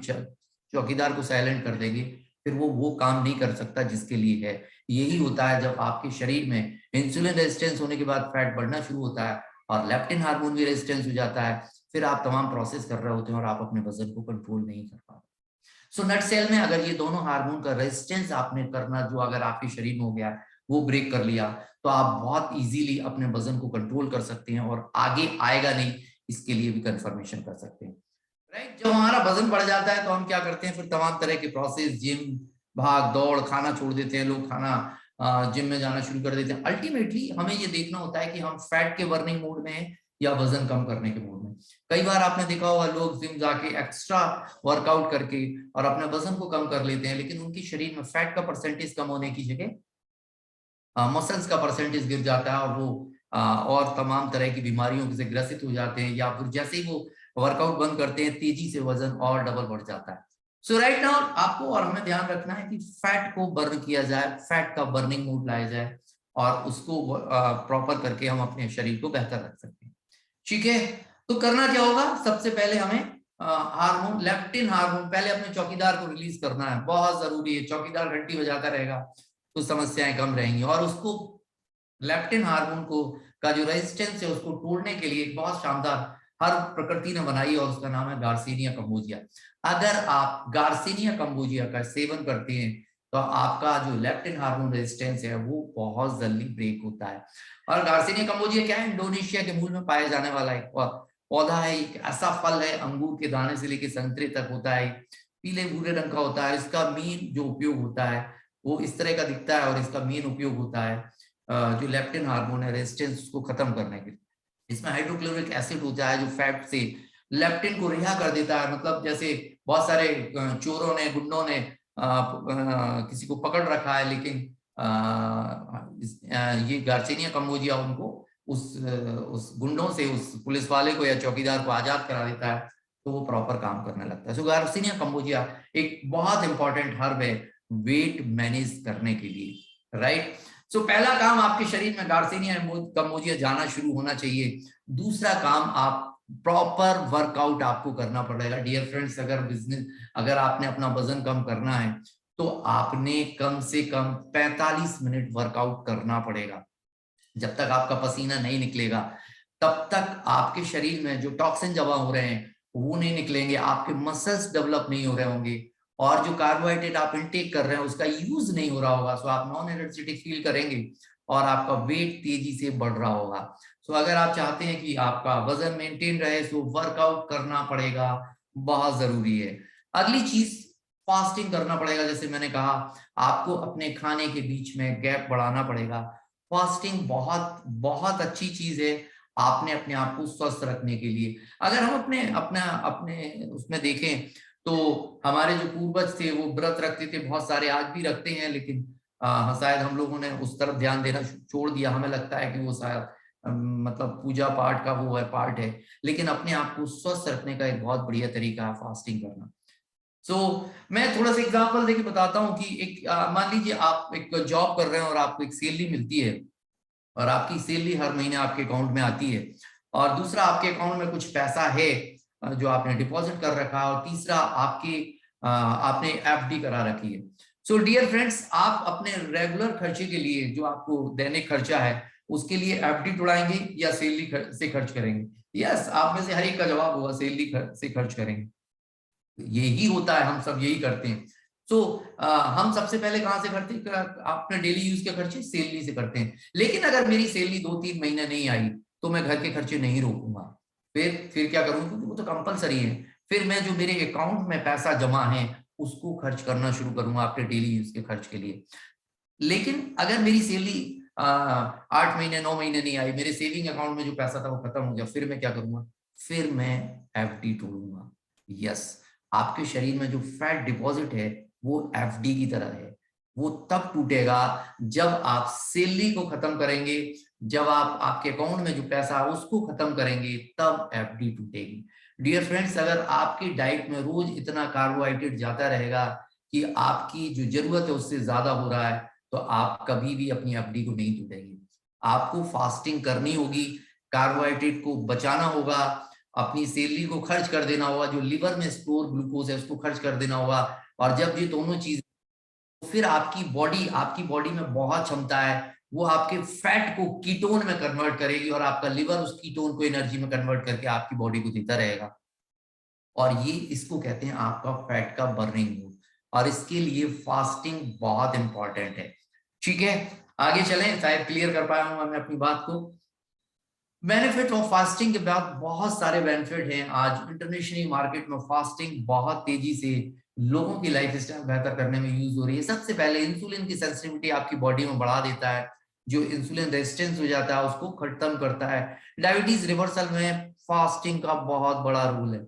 चौकीदार को साइलेंट कर देंगे, फिर वो काम नहीं कर सकता जिसके लिए है। यही होता है जब आपके शरीर में इंसुलिन रेजिस्टेंस होने के बाद फैट बढ़ना शुरू होता है, और लेप्टिन हार्मोन भी रेजिस्टेंस हो जाता है, फिर आप तमाम प्रोसेस कर रहे होते हैं और आप अपने वजन को कंट्रोल नहीं कर पाते। सो नट सेल में अगर ये दोनों हार्मोन का रेजिस्टेंस आपने करना, जो अगर आपके शरीर में हो गया, वो ब्रेक कर लिया, तो आप बहुत इजीली अपने वजन को कंट्रोल कर सकते हैं, और आगे आएगा नहीं इसके लिए भी कंफर्मेशन कर सकते हैं। राइट, जब हमारा वजन बढ़ जाता है तो हम क्या करते हैं? फिर तमाम तरह के प्रोसेस, जिम, भाग दौड़, खाना छोड़ देते हैं लोग, खाना जिम में जाना शुरू कर देते हैं। अल्टीमेटली हमें ये देखना होता है कि हम फैट के बर्निंग मोड में हैं या वजन कम करने के मोड में। कई बार आपने देखा होगा लोग जिम जाके एक्स्ट्रा वर्कआउट करके और अपने वजन को कम कर लेते हैं, लेकिन उनके शरीर में फैट का परसेंटेज कम होने की जगह मसल्स का परसेंटेज गिर जाता है, और वो और तमाम तरह की बीमारियों से ग्रसित हो जाते हैं, या फिर जैसे ही वो वर्कआउट बंद करते हैं तेजी से वजन और डबल बढ़ जाता है। सो राइट नाउ आपको और हमें ध्यान रखना है कि फैट को बर्न किया जाए, फैट का बर्निंग मोड लाया जाए, और उसको प्रॉपर करके हम अपने शरीर को बेहतर रख सकते हैं। ठीक है, तो करना क्या होगा? सबसे पहले हमें हार्मोन, लेप्टिन हार्मोन, पहले अपने चौकीदार को रिलीज करना है, बहुत जरूरी है। चौकीदार घंटी बजाता रहेगा तो समस्याएं कम रहेंगी, और उसको लेप्टिन हार्मोन को का जो रेजिस्टेंस है उसको तोड़ने के लिए एक बहुत शानदार हर प्रकृति ने बनाई, और उसका नाम है गार्सिनिया कंबोजिया। अगर आप गार्सिनिया कंबोजिया का सेवन करते हैं तो आपका जो लेप्टिन हार्मोन रेजिस्टेंस है वो बहुत जल्दी ब्रेक होता है। और गार्सिनिया कम्बोजिया क्या है, इंडोनेशिया के मूल में पाया जाने वाला एक पौधा है, एक ऐसा फल है, अंगूर के दाने से लेकर संतरे तक होता है, पीले भूरे रंग का होता है। इसका मेन जो उपयोग होता है वो इस तरह का दिखता है, और इसका मेन उपयोग होता है जो लेप्टिन हार्मोन है रेजिस्टेंस उसको खत्म करने के लिए। इसमें हाइड्रोक्लोरिक एसिड होता है जो फैट से लेप्टिन को रिहा कर देता है। मतलब जैसे बहुत सारे चोरों ने, गुंडों ने किसी को पकड़ रखा है, लेकिन ये गार्सिनिया कम्बोजिया उनको उस गुंडों से, उस पुलिस वाले को या चौकीदार को आजाद करा देता है, तो वो प्रॉपर काम करने लगता है। सो गार्सिनिया कम्बोजिया एक बहुत इंपॉर्टेंट हर्ब है वेट मैनेज करने के लिए, राइट। सो पहला काम आपके शरीर में गार्सिनिया कम्बोजिया जाना शुरू होना चाहिए। दूसरा काम, आप प्रॉपर वर्कआउट आपको करना पड़ेगा। डियर फ्रेंड्स, अगर आपने अपना वजन कम करना है तो आपने कम से कम 45 मिनट वर्कआउट करना पड़ेगा। जब तक आपका पसीना नहीं निकलेगा तब तक आपके शरीर में जो टॉक्सिन जमा हो रहे हैं वो नहीं निकलेंगे, आपके मसल्स डेवलप नहीं हो रहे होंगे, और जो कार्बोहाइड्रेट आप इनटेक कर रहे हैं उसका यूज नहीं हो रहा होगा। सो आप नॉन एनर्जेटिक फील करेंगे और आपका वेट तेजी से बढ़ रहा होगा। सो अगर आप चाहते हैं कि आपका वजन मेंटेन रहे, सो वर्कआउट करना पड़ेगा, बहुत जरूरी है। अगली चीज, फास्टिंग करना पड़ेगा। जैसे मैंने कहा, आपको अपने खाने के बीच में गैप बढ़ाना पड़ेगा। फास्टिंग बहुत बहुत अच्छी चीज है आपने अपने आप को स्वस्थ रखने के लिए। अगर हम अपने उसमें देखें तो हमारे जो पूर्वज थे वो व्रत रखते थे, बहुत सारे आज भी रखते हैं, लेकिन शायद हम लोगों ने उस तरफ ध्यान देना छोड़ दिया। हमें लगता है कि वो शायद मतलब पूजा पाठ का वो है, पार्ट है, लेकिन अपने आप को स्वस्थ रखने का एक बहुत बढ़िया तरीका है फास्टिंग करना। मैं थोड़ा सा एग्जांपल देके बताता हूँ कि एक मान लीजिए आप एक जॉब कर रहे हैं और आपको एक सैलरी मिलती है, और आपकी सैलरी हर महीने आपके अकाउंट में आती है, और दूसरा आपके अकाउंट में कुछ पैसा है जो आपने डिपॉजिट कर रखा है, और तीसरा आपने एफडी करा रखी है। सो डियर फ्रेंड्स, आप अपने रेगुलर खर्चे के लिए, जो आपको दैनिक खर्चा है, उसके लिए एफडी तोड़ाएंगे या सैलरी से खर्च करेंगे? यस, आप में से हर एक का जवाब होगा सैलरी से खर्च करेंगे। यही होता है, हम सब यही करते हैं। हम सबसे पहले कहां से करते हैं? अपने डेली यूज के खर्चे सैलरी से करते हैं। लेकिन अगर मेरी सैलरी 2-3 महीने नहीं आई तो मैं घर के खर्चे नहीं रोकूंगा। फिर क्या करूंगा? क्योंकि वो तो कंपलसरी है। फिर मैं जो मेरे अकाउंट में पैसा जमा है उसको खर्च करना शुरू करूंगा अपने डेली यूज के खर्च के लिए। लेकिन अगर मेरी सैलरी 8 महीने 9 महीने नहीं आई, मेरे सेविंग अकाउंट में जो पैसा था वो खत्म हो गया, फिर मैं क्या करूंगा? फिर मैं एफडी तोड़ूंगा। यस, आपके शरीर में जो फैट डिपॉजिट है वो एफडी की तरह है। वो तब टूटेगा जब आप सैलरी को खत्म करेंगे, जब आप आपके अकाउंट में जो पैसा है उसको खत्म करेंगे, तब एफडी टूटेगी। डियर फ्रेंड्स, अगर आपकी डाइट में रोज इतना कार्बोहाइड्रेट जाता रहेगा कि आपकी जो जरूरत है उससे ज्यादा हो रहा है, तो आप कभी भी अपनी एफडी को नहीं तोड़ेंगे। आपको फास्टिंग करनी होगी, कार्बोहाइड्रेट को बचाना होगा, अपनी सैलरी को खर्च कर देना होगा, जो लिवर में स्टोर ग्लूकोज है उसको खर्च कर देना होगा। और जब ये दोनों चीज, तो फिर आपकी बॉडी में बहुत क्षमता है, वो आपके फैट को कीटोन में कन्वर्ट करेगी, और आपका लिवर उस कीटोन को एनर्जी में कन्वर्ट करके आपकी बॉडी को देता रहेगा। और ये इसको कहते हैं आपका फैट का बर्निंग मोड, और इसके लिए फास्टिंग बहुत इंपॉर्टेंट है। ठीक है, आगे चलें, शायद क्लियर कर पाया हूं मैं अपनी बात को। बेनिफिट ऑफ फास्टिंग के बाद बहुत सारे बेनिफिट हैं। आज इंटरनेशनल मार्केट में फास्टिंग बहुत तेजी से लोगों की लाइफ स्टाइल बेहतर करने में यूज हो रही है। सबसे पहले इंसुलिन की सेंसिटिविटी आपकी बॉडी में बढ़ा देता है, जो इंसुलिन रेजिस्टेंस हो जाता है उसको खत्म करता है। डायबिटीज रिवर्सल में फास्टिंग का बहुत बड़ा रोल है।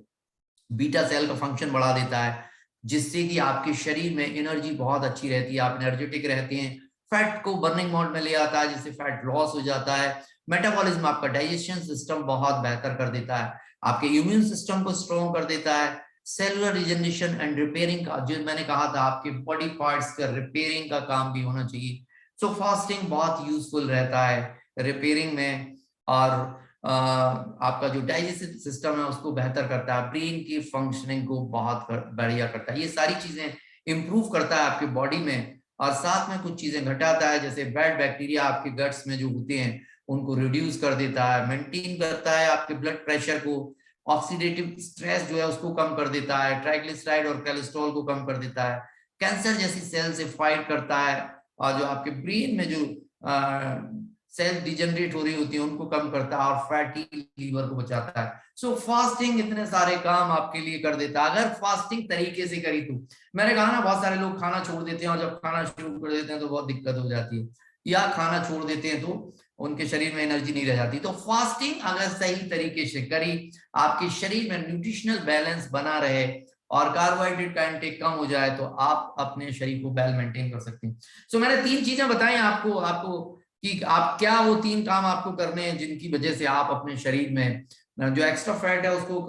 बीटा सेल का फंक्शन बढ़ा देता है, जिससे कि आपके शरीर में एनर्जी बहुत अच्छी रहती है, आप एनर्जेटिक रहते हैं। फैट को बर्निंग मोड में ले आता है, जिससे फैट लॉस हो जाता है। मेटाबॉलिज्म, आपका डाइजेशन सिस्टम बहुत बेहतर कर देता है, आपके इम्यून सिस्टम को स्ट्रॉन्ग कर देता है। सेलुलर रिजेनरेशन एंड रिपेयरिंग का, जो मैंने कहा था, आपके बॉडी पार्ट्स का रिपेयरिंग का काम भी होना चाहिए। सो फास्टिंग बहुत यूजफुल रहता है रिपेयरिंग में, और आपका जो डाइजेस्टिव सिस्टम है उसको बेहतर करता है, ब्रेन की फंक्शनिंग को बहुत बढ़िया करता है। ये सारी चीजें इंप्रूव करता है आपके बॉडी में, और साथ में कुछ चीजें घटाता है, जैसे बैड बैक्टीरिया आपके गट्स में जो होते हैं उनको रिड्यूस कर देता है, मेंटेन करता है आपके ब्लड प्रेशर को, ऑक्सीडेटिव स्ट्रेस जो है उसको कम कर देता है, ट्राइग्लिसराइड और कोलेस्ट्रॉल को कम कर देता है। कैंसर जैसी सेल से फाइट करता है, और जो आपके ब्रेन में जो सेल डिजेनरेट हो रही होती है उनको कम करता है, और फैटी लीवर को बचाता है। सो फास्टिंग इतने सारे काम आपके लिए कर देता है अगर फास्टिंग तरीके से करी तो। मैंने कहा ना, बहुत सारे लोग खाना छोड़ देते हैं, और जब खाना शुरू कर देते हैं तो बहुत दिक्कत हो जाती है, या खाना छोड़ देते हैं तो उनके शरीर में एनर्जी नहीं रह जाती। तो फास्टिंग अगर सही तरीके से करी, आपके शरीर में न्यूट्रिशनल बैलेंस बना रहे और कार्बोहाइड्रेट का इंटेक कम हो जाए, तो आप अपने शरीर को वेल मेंटेन कर सकते हैं। सो मैंने 3 चीजें बताई आपको कि आप क्या वो 3 काम आपको करने हैं जिनकी वजह से आप अपने शरीर में जो एक्स्ट्रा फैट है उसको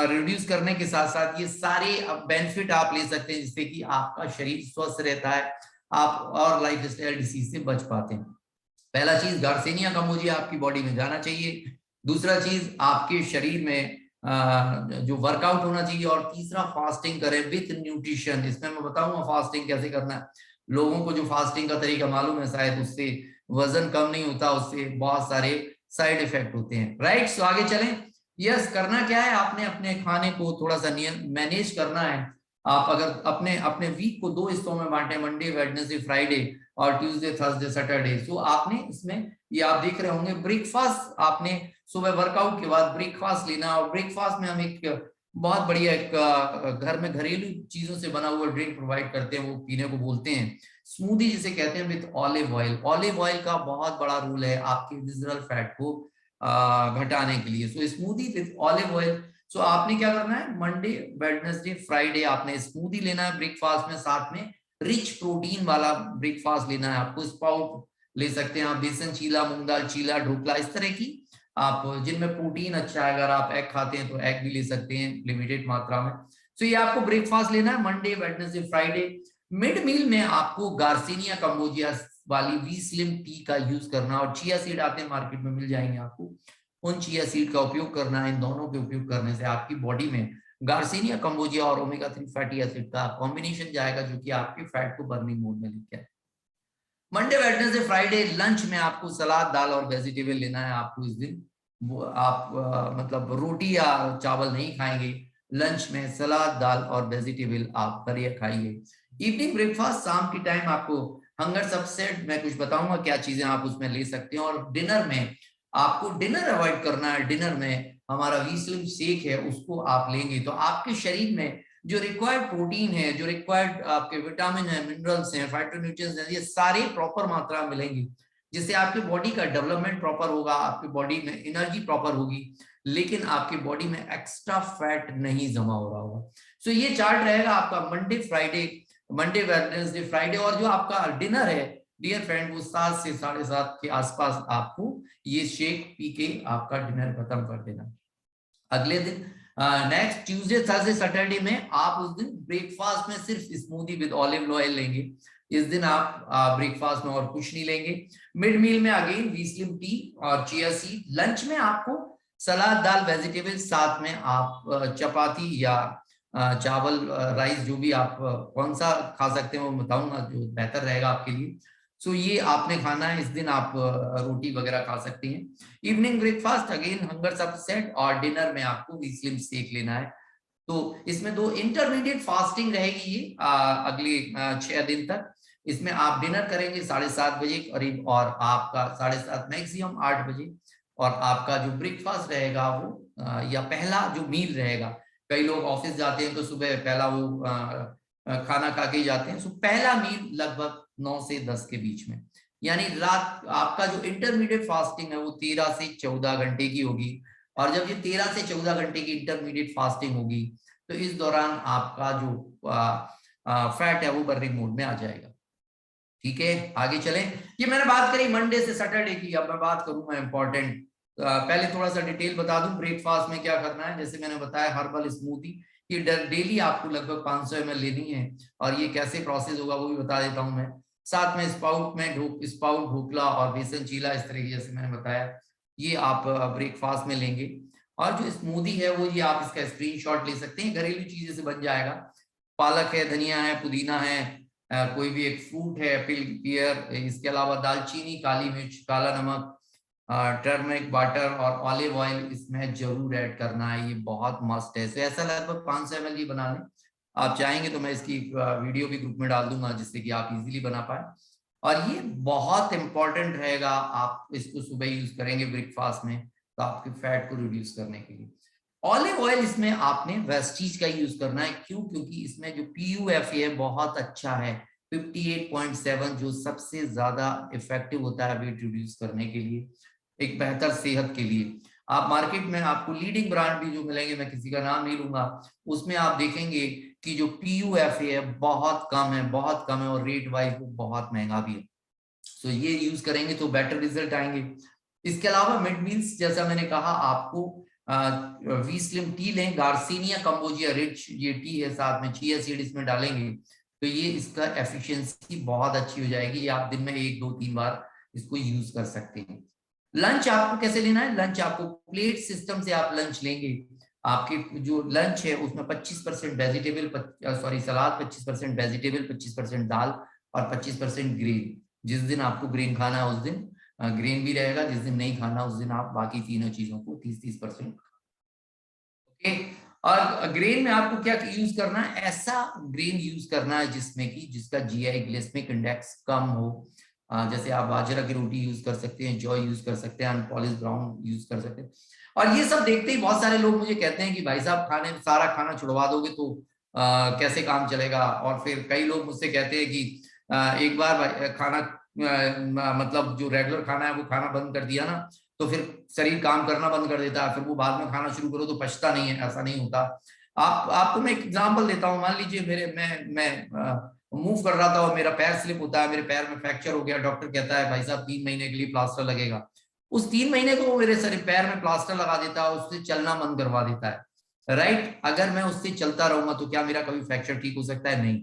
रिड्यूस करने के साथ साथ ये सारे बेनिफिट आप ले सकते हैं, जिससे कि आपका शरीर स्वस्थ रहता है, आप और लाइफ स्टाइल डिसीज से बच पाते हैं। पहला चीज, गार्सिनिया काम्बोजिया आपकी बॉडी में जाना चाहिए। दूसरा चीज, आपके शरीर में जो वर्कआउट होना चाहिए। और तीसरा, फास्टिंग करें विथ न्यूट्रिशन। इसमें मैं बताऊंगा फास्टिंग कैसे करना है। लोगों को जो फास्टिंग का तरीका मालूम है शायद, उससे वजन कम नहीं होता, उससे बहुत सारे साइड इफेक्ट होते हैं, राइट। सो आगे चलें। यस, करना क्या है, आपने अपने खाने को थोड़ा सा मैनेज करना है। आप अगर अपने अपने वीक को 2 हिस्सों में बांटे, मंडे, वेडनेसडे, फ्राइडे, और ट्यूसडे, थर्सडे, सैटरडे। सो आपने इसमें, ये आप देख रहे होंगे, ब्रेकफास्ट आपने सुबह वर्कआउट के बाद ब्रेकफास्ट लेना। और ब्रेकफास्ट में हम एक बहुत बढ़िया एक घर में घरेलू चीजों से बना हुआ ड्रिंक प्रोवाइड करते हैं, वो पीने को बोलते हैं स्मूदी, जिसे कहते हैं with olive oil. Olive oil का बहुत बड़ा रोल है आपके विजरल फैट को घटाने के लिए। सो स्मूदी विद ऑलिव ऑयल। सो आपने क्या करना है, मंडे, वेडनेसडे, फ्राइडे आपने स्मूदी लेना है ब्रेकफास्ट में, साथ में रिच प्रोटीन वाला ब्रेकफास्ट लेना है आपको। स्प्राउट ले सकते हैं आप, बेसन चीला, मूंग दाल चीला, ढोकला, इस तरह की आप जिनमें प्रोटीन अच्छा है। अगर आप एग खाते हैं तो एग भी ले सकते हैं लिमिटेड मात्रा में। सो ये आपको ब्रेकफास्ट लेना है मंडे, वेडनेसडे, फ्राइडे। मिड मील में आपको गार्सिनिया काम्बोजिया वाली वी स्लिम टी का यूज करना, और चिया सीड आते हैं मार्केट में, मिल जाएंगे आपको, उन चिया सीड का उपयोग करना है। इन दोनों के उपयोग करने से आपकी बॉडी में गार्सिनिया काम्बोजिया और ओमेगा 3 फैटी एसिड का कॉम्बिनेशन जाएगा, जो कि आपके फैट को बर्निंग मोड में लेके आए। मंडे, वेडनेसडे, फ्राइडे लंच में आपको सलाद, दाल और वेजिटेबल लेना है आपको इस दिन। वो आप मतलब रोटी या चावल नहीं खाएंगे, लंच में सलाद, दाल और वेजिटेबल आप करिए, खाइए। इवनिंग ब्रेकफास्ट शाम की टाइम आपको हंगर सबसेट में कुछ बताऊंगा क्या चीजें आप उसमें ले सकते हैं। और डिनर में आपको डिनर अवॉइड करना है। डिनर में हमारा वी स्लिम शेक है, उसको आप लेंगे तो आपके शरीर में जो रिक्वायर्ड प्रोटीन है, जो रिक्वायर्ड आपके विटामिन है, मिनरल्स हैं, फाइटोन्यूट्रिएंट्स हैं, ये सारे प्रॉपर मात्रा में मिलेंगे, जिससे आपकी बॉडी का डेवलपमेंट प्रॉपर होगा, आपकी बॉडी में एनर्जी प्रॉपर होगी, लेकिन आपकी बॉडी में एक्स्ट्रा फैट नहीं जमा हो रहा होगा। सो ये चार्ट रहेगा आपका मंडे, वेडनेसडे, फ्राइडे। और जो आपका डिनर है डियर फ्रेंड, वो 7 से 7:30 के आसपास आपको ये शेक पी के आपका डिनर खत्म कर देना। अगले दिन नेक्स्ट ट्यूसडे, थर्सडे, सैटरडे में आप उस दिन ब्रेकफास्ट में सिर्फ स्मूदी विद ऑलिव ऑयल लेंगे। इस दिन आप ब्रेकफास्ट में और कुछ नहीं लेंगे। मिड मील में अगेन वी स्लिम टी और चिया सीड। लंच में आपको सलाद, दाल, वेजिटेबल, साथ में आप चपाती या चावल, राइस, जो भी आप कौन सा खा सकते हैं वो बताऊंगा जो बेहतर रहेगा आपके लिए। सो ये आपने खाना है इस दिन, आप रोटी वगैरह खा सकते हैं। Evening breakfast again hunger subset, और डिनर में आपको वी स्लिम शेक लेना है। तो इसमें 2 इंटरमीडिएट फास्टिंग रहेगी ये अगले 6 दिन तक। इसमें आप डिनर करेंगे 7:30 बजे करीब, और आपका 7:30 मैक्सिमम 8 बजे। और आपका जो ब्रेकफास्ट रहेगा वो या पहला जो मील रहेगा, कई लोग ऑफिस जाते हैं तो सुबह पहला वो खाना खा के जाते हैं। सो पहला मील लगभग 9 से 10 के बीच में, यानी रात आपका जो इंटरमीडिएट फास्टिंग है वो 13 से 14 घंटे की होगी। और जब ये 13 से 14 घंटे की इंटरमीडिएट फास्टिंग होगी, तो इस दौरान आपका जो फैट है वो बर्निंग मोड में आ जाएगा। ठीक है, आगे चलें। ये मैंने बात करी मंडे से सैटरडे की, अब मैं बात करूंगा इंपॉर्टेंट। पहले थोड़ा सा डिटेल बता दूं ब्रेकफास्ट में क्या करना है। जैसे मैंने बताया, हर्बल स्मूदी ये डेली आपको लगभग 500 ml लेनी है, और ये कैसे प्रोसेस होगा वो भी बता देता हूं मैं। साथ में स्पाउट, ढोकला और बेसन चीला, इस तरह की जैसे मैंने बताया, ये आप ब्रेकफास्ट में लेंगे। और जो स्मूदी है वो ये आप इसका स्क्रीनशॉट ले सकते हैं, घरेलू चीजें से बन जाएगा। पालक है, धनिया है, पुदीना है, कोई भी एक फ्रूट है, एप्पल, पियर, इसके अलावा दालचीनी, काली मिर्च, काला नमक, टर्मरिक वाटर और ऑलिव ऑयल इसमें जरूर ऐड करना है, ये बहुत मस्ट है। तो ऐसा लगभग 500 ml ये बना लें। आप चाहेंगे तो मैं इसकी वीडियो भी ग्रुप में डाल दूंगा जिससे कि आप इजीली बना पाए। और ये बहुत इंपॉर्टेंट रहेगा, आप इसको सुबह यूज करेंगे ब्रेकफास्ट में तो आपके फैट को रिड्यूस करने के लिए। ऑलिव ऑयल इसमें आपने वेस्टीज का यूज करना है, क्यों? क्योंकि इसमें जो PUFA है बहुत अच्छा है, 58.7, जो सबसे ज्यादा इफेक्टिव होता है वेट रिड्यूस करने के लिए, एक बेहतर सेहत के लिए। आप मार्केट में आपको लीडिंग ब्रांड भी जो मिलेंगे, मैं किसी का नाम नहीं लूंगा, उसमें आप देखेंगे कि जो PUFA है बहुत कम है, बहुत कम है, और रेट वाइज वो बहुत महंगा भी है। सो ये यूज करेंगे तो बेटर रिजल्ट आएंगे। इसके अलावा मिड मील्स, जैसा मैंने कहा आपको, वी स्लिम टी लें, गार्सिनिया कंबोजिया रिच ये टी है, साथ में चिया सीड इसमें डालेंगे तो ये इसका एफिशिएंसी बहुत अच्छी हो जाएगी। ये आप दिन में 1 2 3 बार इसको यूज कर सकते हैं। लंच आपको कैसे लेना है? लंच आपको प्लेट सिस्टम से आप लंच लेंगे। आपके जो लंच है उसमें 25% वेजिटेबल, सॉरी सलाद, 25% वेजिटेबल, 25% दाल और 25% ग्रेन। जिस दिन आपको ग्रेन खाना है उस दिन ग्रेन भी रहेगा, जिस दिन नहीं खाना उस दिन आप बाकी तीनों चीजों को 30-30%। ओके, और ग्रेन में आपको क्या यूज करना है? ऐसा ग्रेन यूज करना है जिसमें कि जिसका GI ग्लाइसेमिक इंडेक्स कम हो। जैसे आप बाजरा की रोटी यूज कर सकते हैं, जौ यूज कर सकते हैं, अनपॉलिश ब्राउन यूज कर सकते हैं। और ये सब देखते ही बहुत सारे लोग मुझे कहते हैं कि भाई साहब सारा खाना छुड़वा दोगे तो कैसे काम चलेगा? और फिर कई लोग मुझसे कहते हैं कि एक बार खाना मतलब जो रेगुलर खाना है वो खाना बंद कर दिया ना तो फिर शरीर काम करना बंद कर देता है, फिर वो बाद में खाना शुरू करो तो पछता नहीं है। ऐसा नहीं होता। आपको मैं एक एग्जांपल देता हूँ। मान लीजिए मैं मूव कर रहा था और मेरा पैर स्लिप होता है, मेरे पैर में फ्रैक्चर हो गया, डॉक्टर कहता है भाई साहब 3 महीने के लिए प्लास्टर लगेगा। उस 3 महीने को वो मेरे सर पैर में प्लास्टर लगा देता है, उससे चलना बंद करवा देता है, राइट? अगर मैं उससे चलता रहूंगा तो क्या मेरा कभी फ्रैक्चर ठीक हो सकता है? नहीं।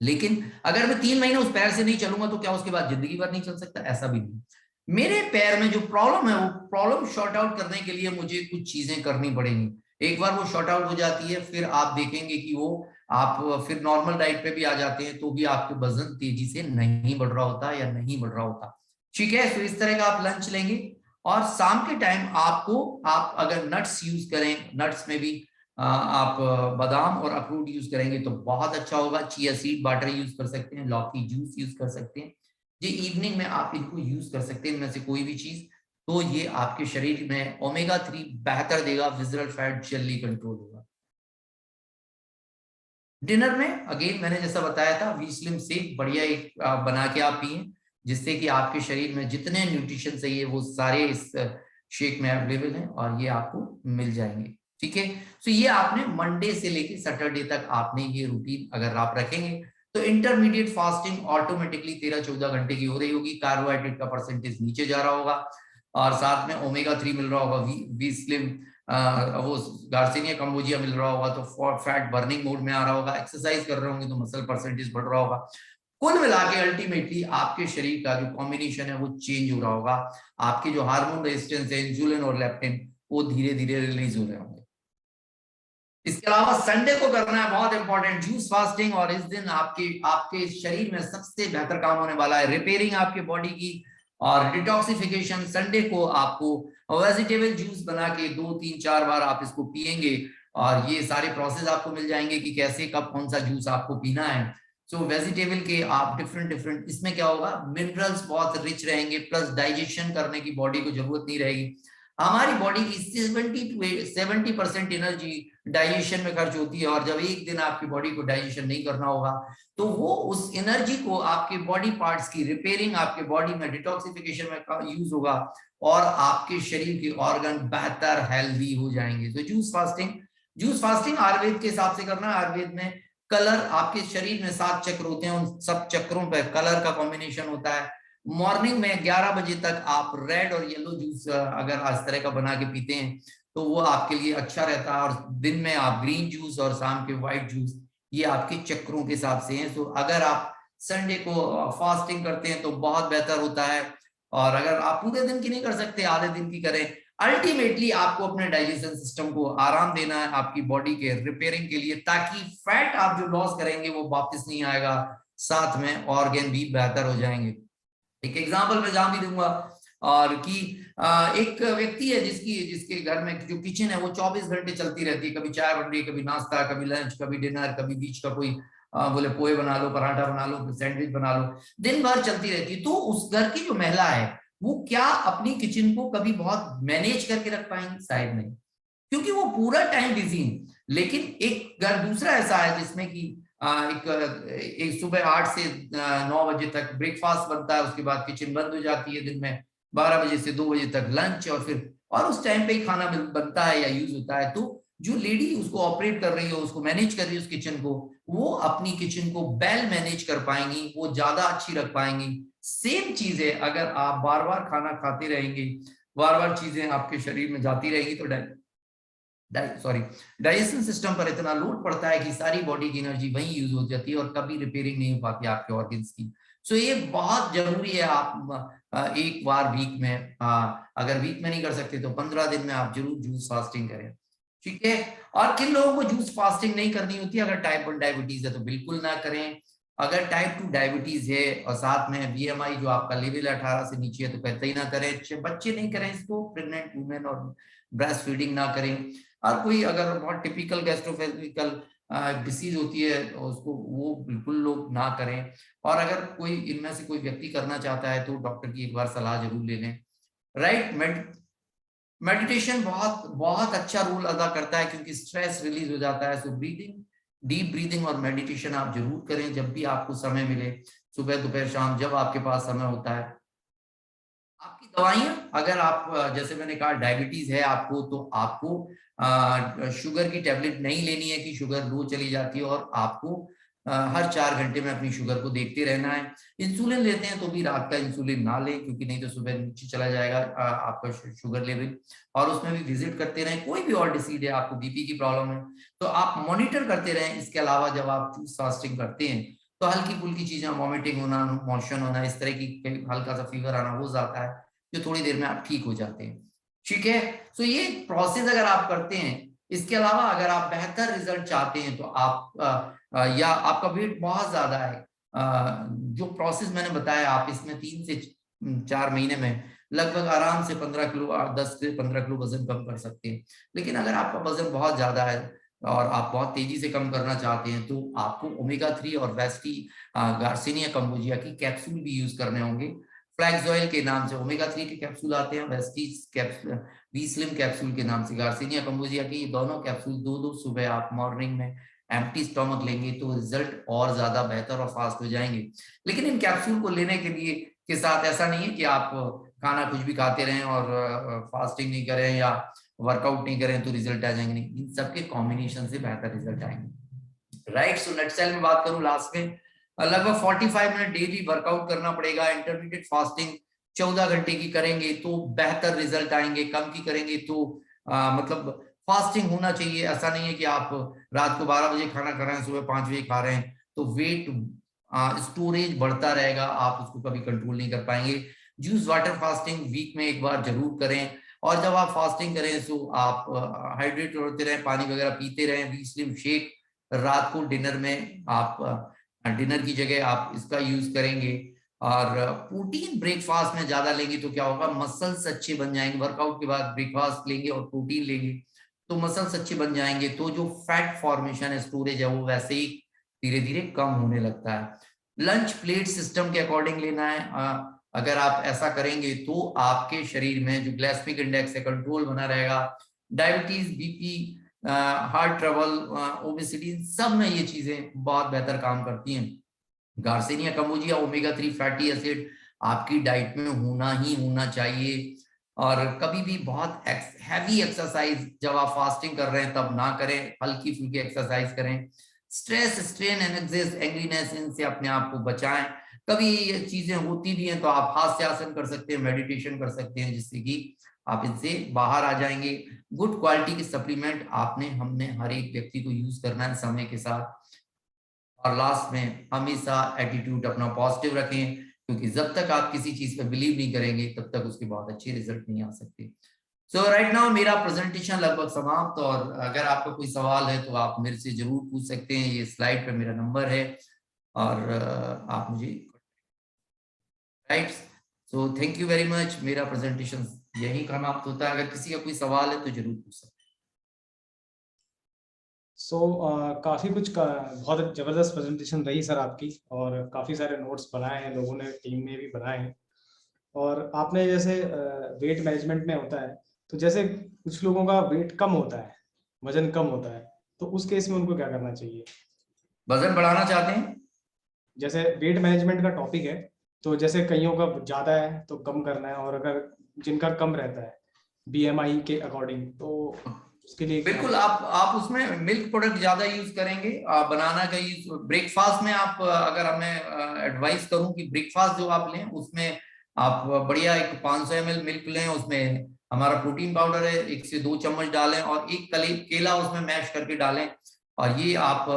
लेकिन अगर मैं 3 महीने उस पैर से नहीं चलूंगा तो क्या उसके बाद जिंदगी भर नहीं चल सकता? ऐसा भी नहीं। मेरे पैर में जो प्रॉब्लम है वो प्रॉब्लम शॉर्ट आउट करने के लिए मुझे कुछ चीजें करनी पड़ेंगी। एक बार वो शॉर्ट आउट हो जाती है फिर आप देखेंगे कि वो आप फिर नॉर्मल डाइट पे भी आ जाते हैं तो भी आपके वजन तेजी से नहीं बढ़ रहा होता या नहीं बढ़ रहा होता। ठीक है, तो इस तरह का आप लंच लेंगे। और शाम के टाइम आप अगर नट्स यूज करें, नट्स में भी आप बादाम और अखरोट यूज करेंगे तो बहुत अच्छा होगा। चिया सीड वाटर यूज कर सकते हैं, लौकी जूस यूज कर सकते हैं। ये इवनिंग में आप इनको यूज कर सकते हैं, इनमें से कोई भी चीज। तो ये आपके शरीर में ओमेगा 3 बेहतर देगा, विजरल फैट जल्दी कंट्रोल होगा। डिनर में अगेन मैंने जैसा बताया था, वी स्लिम शेक बढ़िया एक बना के आप पिए, जिससे कि आपके शरीर में जितने न्यूट्रिशन चाहिए वो सारे इस शेक में अवेलेबल हैं और ये आपको मिल जाएंगे। ठीक है, तो ये आपने मंडे से लेके सैटरडे तक आपने ये रूटीन अगर आप रखेंगे तो इंटरमीडिएट फास्टिंग ऑटोमेटिकली 13-14 घंटे की हो रही होगी, कार्बोहाइड्रेट का परसेंटेज नीचे जा रहा होगा और साथ में ओमेगा 3 मिल रहा होगा, वी स्लिम वो गार्सिनिया कंबोजिया मिल रहा होगा तो फैट बर्निंग मोड में आ रहा होगा, एक्सरसाइज कर रहे होंगे तो मसल परसेंटेज बढ़ रहा होगा। कुल मिला के अल्टीमेटली आपके शरीर का जो कॉम्बिनेशन है वो चेंज हो रहा होगा। आपके जो हार्मोन रेजिस्टेंस है, इंसुलिन और लेप्टिन, वो धीरे धीरे रिलीज हो रहे होंगे। इसके अलावा संडे को करना है बहुत इंपॉर्टेंट, जूस फास्टिंग। और इस दिन आपके आपके शरीर में सबसे बेहतर काम होने वाला है रिपेयरिंग आपके बॉडी की और डिटॉक्सिफिकेशन। संडे को आपको वेजिटेबल जूस बना के 2 3 4 बार आप इसको पिएंगे और ये सारे प्रोसेस आपको मिल जाएंगे कि कैसे कब कौन सा जूस आपको पीना है। सो वेजिटेबल के आप डिफरेंट इसमें क्या होगा, मिनरल्स बहुत रिच रहेंगे, प्लस डाइजेशन करने की बॉडी को जरूरत नहीं रहेगी। हमारी बॉडी की 70% एनर्जी डाइजेशन में खर्च होती है और जब एक दिन आपकी बॉडी को डाइजेशन नहीं करना होगा तो वो उस एनर्जी को आपके बॉडी पार्ट्स की रिपेयरिंग, आपके बॉडी में डिटॉक्सिफिकेशन में यूज होगा और आपके शरीर के ऑर्गन बेहतर हेल्दी हो जाएंगे। तो जूस फास्टिंग आयुर्वेद के हिसाब से करना। आयुर्वेद में कलर, आपके शरीर में 7 चक्र होते हैं, उन सब चक्रों पर कलर का कॉम्बिनेशन होता है। मॉर्निंग में 11 बजे तक आप रेड और येलो जूस अगर इस तरह का बना के पीते हैं तो वो आपके लिए अच्छा रहता है। और दिन में आप ग्रीन जूस और शाम के व्हाइट जूस, ये आपके चक्रों के हिसाब से हैं। तो अगर आप संडे को फास्टिंग करते हैं तो बहुत बेहतर होता है। और अगर आप पूरे दिन की नहीं कर सकते, आधे दिन की करें। अल्टीमेटली आपको अपने डाइजेशन सिस्टम को आराम देना है आपकी बॉडी के रिपेयरिंग के लिए, ताकि फैट आप जो लॉस करेंगे वो वापस नहीं आएगा, साथ में ऑर्गन भी बेहतर हो जाएंगे। एक एग्जांपल मैं जहां भी दूंगा, और कि एक व्यक्ति है जिसके घर में जो किचन है वो 24 घंटे चलती रहती है, कभी चाय बन रही है, कभी नाश्ता, कभी लंच, कभी डिनर, कभी बीच का कोई बोले पोहे बना लो, पराठा बना लो, सैंडविच बना लो, दिन भर चलती रहती है। तो उस घर की जो महिला है वो क्या अपनी किचन को कभी बहुत मैनेज करके रख पाएंगी? शायद नहीं, क्योंकि वो पूरा टाइम बिजी है। लेकिन एक घर दूसरा ऐसा है जिसमें कि एक सुबह 8 से 9 बजे तक ब्रेकफास्ट बनता है, उसके बाद किचन बंद हो जाती है, दिन में 12 बजे से 2 बजे तक लंच, और उस टाइम पे ही खाना बनता है या यूज होता है। तो जो लेडी उसको ऑपरेट कर रही है, उसको मैनेज कर रही है उस किचन को, वो अपनी किचन को वेल मैनेज कर पाएंगी, वो ज्यादा अच्छी रख पाएंगी। सेम चीज है, अगर आप बार बार खाना खाते रहेंगे, बार बार चीजें आपके शरीर में जाती रहेगी, तो डाइजेशन सिस्टम पर इतना लोड पड़ता है कि सारी बॉडी की एनर्जी वहीं यूज हो जाती है और कभी रिपेयरिंग नहीं हो पाती आपके ऑर्गन्स की। सो ये बहुत जरूरी है। आप एक बार वीक में, अगर वीक में नहीं कर सकते तो 15 दिन में आप जरूर जूस फास्टिंग करें, ठीक है। और किन लोगों को जूस फास्टिंग नहीं करनी होती? अगर टाइप 1 डायबिटीज है तो बिल्कुल ना करें। अगर टाइप 2 डायबिटीज है और साथ में बीएमआई जो आपका लेवल 18 से नीचे है तो कहते ही ना करें। बच्चे नहीं करें इसको, प्रेग्नेंट वुमेन और ब्रेस्ट फीडिंग ना करें। और कोई अगर बहुत टिपिकल गैस्ट्रोफेजिकल डिसीज होती है तो उसको वो बिल्कुल लोग ना करें। और अगर कोई इनमें से कोई व्यक्ति करना चाहता है तो डॉक्टर की एक बार सलाह जरूर ले लें। राइट, मेडिटेशन बहुत बहुत अच्छा रोल अदा करता है क्योंकि स्ट्रेस रिलीज हो जाता है। सो ब्रीदिंग, डीप ब्रीदिंग और मेडिटेशन आप जरूर करें जब भी आपको समय मिले, सुबह दोपहर शाम, जब आपके पास समय होता है। आपकी दवाइयां, अगर आप जैसे मैंने कहा डायबिटीज है आपको, तो आपको शुगर की टेबलेट नहीं लेनी है कि शुगर लो चली जाती है, और आपको हर 4 घंटे में अपनी शुगर को देखते रहना है। इंसुलिन लेते हैं तो भी रात का इंसुलिन ना लें, क्योंकि नहीं तो सुबह नीचे चला जाएगा आपका शुगर लेवल। और उसमें भी विजिट करते रहें। कोई भी और डिसीज है, आपको बीपी की प्रॉब्लम है तो आप मॉनिटर करते रहें। इसके अलावा जब आप जूस फास्टिंग करते हैं तो हल्की फुल्की चीजें, वॉमिटिंग होना, मोशन होना, इस तरह की हल्का सा फीवर आना हो जाता है, जो थोड़ी देर में आप ठीक हो जाते हैं, ठीक है। सो ये प्रोसेस अगर आप करते हैं। इसके अलावा अगर आप बेहतर रिजल्ट चाहते हैं तो आप या आपका वेट बहुत ज्यादा है, जो प्रोसेस मैंने बताया, आप इसमें 3 से 4 महीने में लगभग आराम से 15 किलो, 10 से 15 किलो वजन कम कर सकते हैं। लेकिन अगर आपका वजन बहुत ज्यादा है और आप बहुत तेजी से कम करना चाहते हैं तो आपको ओमेगा 3 और वेस्टी गार्सिनिया कंबोजिया की कैप्सूल भी यूज करने होंगे। फ्लैक्स ऑयल के नाम से ओमेगा 3 के कैप्सूल आते हैं, वेस्टी कैप्सूल, वी स्लिम कैप्सूल के नाम से गार्सिनिया कंबोजिया की। दोनों कैप्सूल 2-2 सुबह आप मॉर्निंग में एम्प्टी स्टमक लेंगे तो रिजल्ट और ज्यादा बेहतर और फास्ट हो जाएंगे। लेकिन इन कैप्सूल को लेने के लिए के साथ ऐसा नहीं है कि आप खाना कुछ भी खाते रहें और फास्टिंग नहीं करें या वर्कआउट नहीं करें तो रिजल्ट आ जाएंगे, नहीं। इन सबके कॉम्बिनेशन से बेहतर रिजल्ट आएंगे। राइट, सो नटसेल में बात करूं लास्ट में, लगभग 45 मिनट डेली वर्कआउट करना पड़ेगा। इंटरमीडिएट फास्टिंग 14 घंटे की करेंगे तो बेहतर रिजल्ट आएंगे, कम की करेंगे तो मतलब फास्टिंग होना चाहिए। ऐसा नहीं है कि आप रात को 12 बजे खाना खा रहे हैं, सुबह 5 बजे खा रहे हैं, तो वेट स्टोरेज बढ़ता रहेगा, आप उसको कभी कंट्रोल नहीं कर पाएंगे। जूस वाटर फास्टिंग वीक में एक बार जरूर करें। और जब आप फास्टिंग करें तो आप हाइड्रेट होते रहें, पानी वगैरह पीते रहें। वी स्लिम शेक रात को डिनर में आप डिनर की जगह आप इसका यूज करेंगे। और प्रोटीन ब्रेकफास्ट में ज्यादा लेंगे तो क्या होगा, मसल्स अच्छे बन जाएंगे। वर्कआउट के बाद ब्रेकफास्ट लेंगे और प्रोटीन लेंगे तो मसल्स अच्छे बन जाएंगे, तो जो फैट फॉर्मेशन है, स्टोरेज है, वो वैसे ही धीरे धीरे कम होने लगता है। लंच प्लेट सिस्टम के अकॉर्डिंग लेना है। अगर आप ऐसा करेंगे तो आपके शरीर में जो ग्लाइसेमिक इंडेक्स है कंट्रोल बना रहेगा। Diabetes, BP, heart trouble, obesity, सब में ये चीजें बहुत बेहतर काम करती हैं। Garcinia cambogia omega 3 fatty acid आपकी डाइट में होना ही होना चाहिए। और कभी भी बहुत हैवी एक्सरसाइज जब आप फास्टिंग कर रहे हैं तब ना करें, हल्की फुल्की एक्सरसाइज करें। स्ट्रेस, स्ट्रेन, एंग्जाइटी, एंग्रीनेस, इनसे अपने आप को बचाएं। कभी ये चीजें होती भी हैं तो आप हास्यासन कर सकते हैं, मेडिटेशन कर सकते हैं, जिससे कि आप इनसे बाहर आ जाएंगे। गुड क्वालिटी के सप्लीमेंट हमने हर एक व्यक्ति को यूज करना है समय के साथ। और लास्ट में हमेशा एटीट्यूड अपना पॉजिटिव रखें, क्योंकि जब तक आप किसी चीज पे बिलीव नहीं करेंगे तब तक उसके बहुत अच्छे रिजल्ट नहीं आ सकते। सो राइट नाउ मेरा प्रेजेंटेशन लगभग समाप्त। और अगर आपका कोई सवाल है तो आप मेरे से जरूर पूछ सकते हैं। ये स्लाइड पे मेरा नंबर है और आप मुझे, right. So thank you very much. मेरा प्रेजेंटेशन यही समाप्त होता है। अगर किसी का कोई सवाल है तो जरूर पूछ सकते हैं। सो काफ़ी कुछ बहुत ज़बरदस्त प्रेजेंटेशन रही सर आपकी, और काफ़ी सारे नोट्स बनाए हैं लोगों ने, टीम ने भी बनाए हैं। और आपने जैसे वेट मैनेजमेंट में होता है, तो जैसे कुछ लोगों का वेट कम होता है, वजन कम होता है, तो उस केस में उनको क्या करना चाहिए? वजन बढ़ाना चाहते हैं? जैसे वेट मैनेजमेंट का टॉपिक है, तो जैसे कईयों का ज़्यादा है तो कम करना है, और अगर जिनका कम रहता है बीएमआई के अकॉर्डिंग, तो उसके लिए क्या? बिल्कुल, आप उसमें मिल्क प्रोडक्ट ज्यादा यूज करेंगे। बनाना का यूज ब्रेकफास्ट में आप, अगर मैं एडवाइस करूं कि ब्रेकफास्ट जो आप लें उसमें आप बढ़िया एक 500 ml मिल्क लें, उसमें हमारा प्रोटीन पाउडर है 1 से 2 चम्मच डालें और एक केला उसमें मैश करके डालें, और ये आप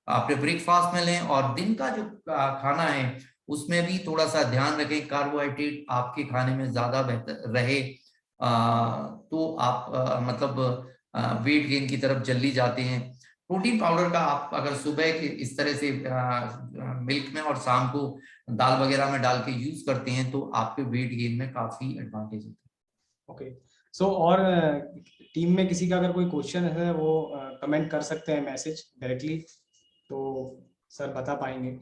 अपने ब्रेकफास्ट में लें। और दिन का जो खाना है उसमें भी थोड़ा सा ध्यान रखें, कार्बोहाइड्रेट आपके खाने में ज्यादा बेहतर रहे, तो आप मतलब वेट गेन की तरफ जल्दी जाते हैं। प्रोटीन पाउडर का आप अगर सुबह के इस तरह से मिल्क में और शाम को दाल वगैरह में डाल के यूज करते हैं तो आपके वेट गेन में काफी एडवांटेज होता है। ओके। सो और टीम में किसी का अगर कोई क्वेश्चन है वो कमेंट कर सकते हैं मैसेज डायरेक्टली, तो सर बता पाएंगे।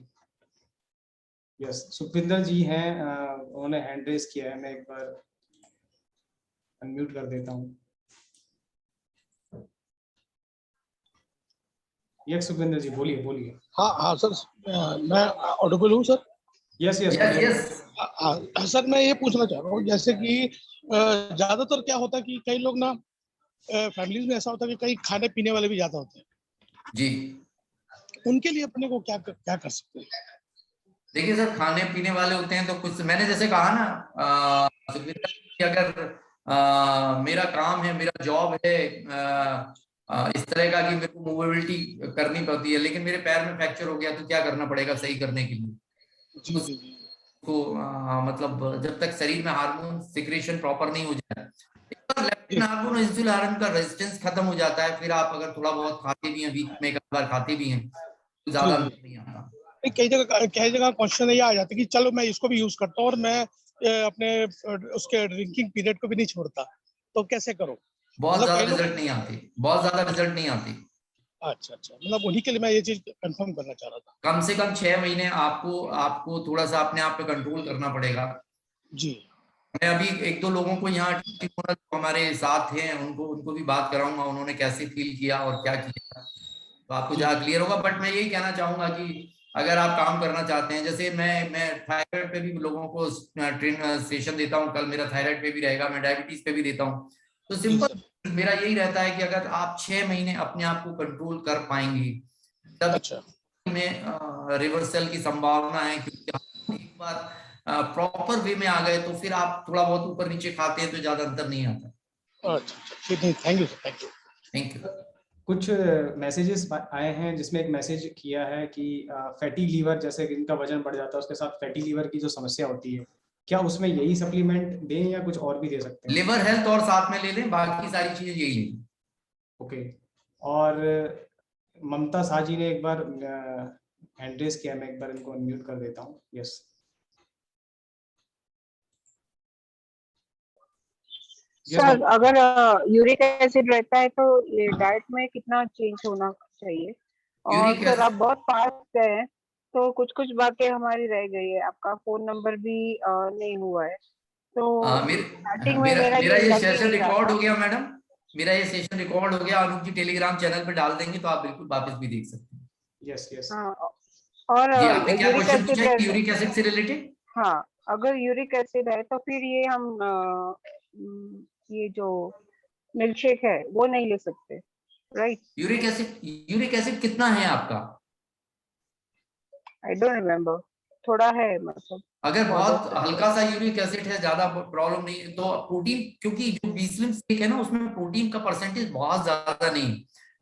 यस, सुखविंदर जी हैं, उन्होंने हैंड रेस किया है, मैं एक बार अनम्यूट कर देता हूँ। यस सुखविंदर जी, बोलिए बोलिए। हाँ हाँ सर, मैं ऑडिबल हूँ sir? Yes yes yes yes. Sir मैं ये पूछना चाह रहा हूँ, जैसे कि ज्यादातर क्या होता है कि कई लोग ना फैमिलीज में ऐसा होता है कि कई खाने पीने वाले भी ज्यादा होते हैं जी, उनके लिए अपने को क्या कर सकते हैं? देखिए सर, खाने पीने वाले होते हैं तो कुछ मैंने जैसे कहा ना, सुखविंदर जी, कि अगर मेरा काम है, मेरा जॉब है इस तरह का कि मेरे को मूवेबिलिटी करनी पड़ती है, लेकिन मेरे पैर में फ्रैक्चर हो गया तो क्या करना पड़ेगा सही करने के लिए? जी जी जी। उसको मतलब जब तक शरीर में हार्मोन सिक्रेशन प्रॉपर नहीं हो जाए, एक बार लेप्टिन जी हार्मोन इंसुलिन हार्मोन का रेजिस्टेंस खत्म हो जाता है, फिर आप अगर थोड़ा बहुत खाते भी हैं, वीक में एक बार खाते भी हैं, तो जी ज्यादा जी। अंतर नहीं आता। नहीं, कई जगह क्वेश्चन ये आ जाता है कि चलो मैं इसको भी यूज करता हूँ और मैं अपने उसके ड्रिंकिंग पीरियड को भी नहीं छोड़ता, तो कैसे करूँ? बहुत मतलब ज्यादा कई लोग। रिजल्ट नहीं आते, बहुत ज्यादा रिजल्ट नहीं आते। अच्छा अच्छा, मतलब उन्हीं के लिए मैं ये चीज कंफर्म करना चाह रहा था। कम से कम 6 महीने आपको आपको थोड़ा सा अपने आप पे कंट्रोल करना पड़ेगा। जी मैं अभी एक दो लोगों को यहाँ जो हमारे साथ हैं उनको उनको भी बात कराऊंगा, उन्होंने कैसे फील किया और क्या किया, तो आपको जी ज्यादा जी क्लियर होगा। बट मैं यही कहना चाहूंगा कि अगर आप काम करना चाहते हैं, जैसे मैं थायराइड पे भी लोगों को ट्रेन सेशन देता हूँ, कल मेरा थायराइड पे भी रहेगा, मैं डायबिटीज पे भी देता हूँ। तो जी सिंपल सर। मेरा यही रहता है कि अगर आप 6 महीने अपने आप को कंट्रोल कर पाएंगे तब अच्छा में रिवर्सल की संभावना है, क्योंकि हम एक बार प्रॉपर वे में आ गए तो फिर आप थोड़ा बहुत ऊपर नीचे खाते हैं तो ज्यादा अंतर नहीं आता। अच्छा ठीक है, thank you sir, thank you. Thank you. कुछ मैसेजेस आए हैं जिसमें एक मैसेज किया है कि फैटी लीवर, जैसे जिनका वजन बढ़ जाता है उसके साथ फैटी लीवर की जो समस्या होती है, क्या उसमें यही सप्लीमेंट दें या कुछ और भी दे सकते हैं? लिवर हेल्थ और साथ में ले लें, बाकी सारी चीजें यही लें। ओके। और ममता शाह जी ने एक बार हैंड रेस किया, मैं एक बार इनको अनम्यूट कर देता हूँ। यस सर, अगर यूरिक एसिड रहता है तो ये डाइट में कितना चेंज होना चाहिए? और यूरिक सर आप एसिड, बहुत फास्ट गए हैं, तो कुछ कुछ बातें हमारी रह गई है। आपका फोन नंबर भी नहीं हुआ है, तो स्टार्टिंग में मेरा मेरा मेरा ये ये लग ही सेशन नहीं रहा रिकॉर्ड था। हो गया मैडम, मेरा ये सेशन रिकॉर्ड हो गया, अनूप जी टेलीग्राम चैनल पे डाल देंगे तो आप बिल्कुल वापस भी देख सकते हैं। Yes yes. हाँ, और जी, आपने क्या यूरिक क्वेश्चन पूछा एसिड है रहता, यूरिक एसिड से रिलेटेड? हाँ, अगर यूरिक एसिड है तो फिर ये हम ये जो मिल्क शेक है वो नहीं ले सकते, राइट? यूरिक एसिड कितना है आपका? आई डोंट रिमेम्बर, थोड़ा है मतलब अगर फॉर दैट बहुत पर्पस। हल्का सा यूरिक एसिड है, ज्यादा प्रॉब्लम नहीं है, तो प्रोटीन, क्योंकि जो बीस्लिम शेक है ना उसमें प्रोटीन का परसेंटेज बहुत ज्यादा नहीं है।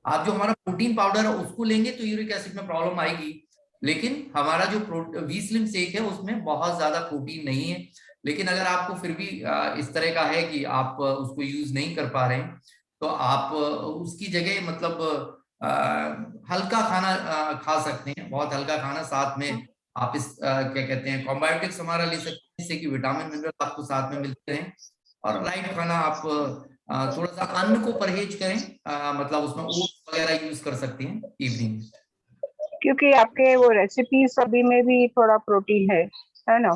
आप जो हमारा प्रोटीन पाउडर है उसको लेंगे तो यूरिक एसिड में प्रॉब्लम आएगी, लेकिन हमारा जो बीस्लिम शेक है उसमें बहुत ज्यादा प्रोटीन नहीं है। लेकिन अगर आपको फिर भी इस तरह का है कि आप उसको यूज नहीं कर पा रहे हैं, तो आप उसकी जगह मतलब हल्का खाना खा सकते हैं, बहुत हल्का खाना, साथ में आप इस क्या कहते हैं कॉम्बायोटिक्स हमारा ले सकते हैं, जिससे कि विटामिन मिनरल आपको साथ में मिलते हैं। और लाइट खाना आप थोड़ा सा अन्न को परहेज करें, मतलब उसमें ओट्स वगैरह यूज कर सकती हैं इवनिंग में। क्योंकि आपके वो रेसिपीज सभी में भी थोड़ा प्रोटीन है ना?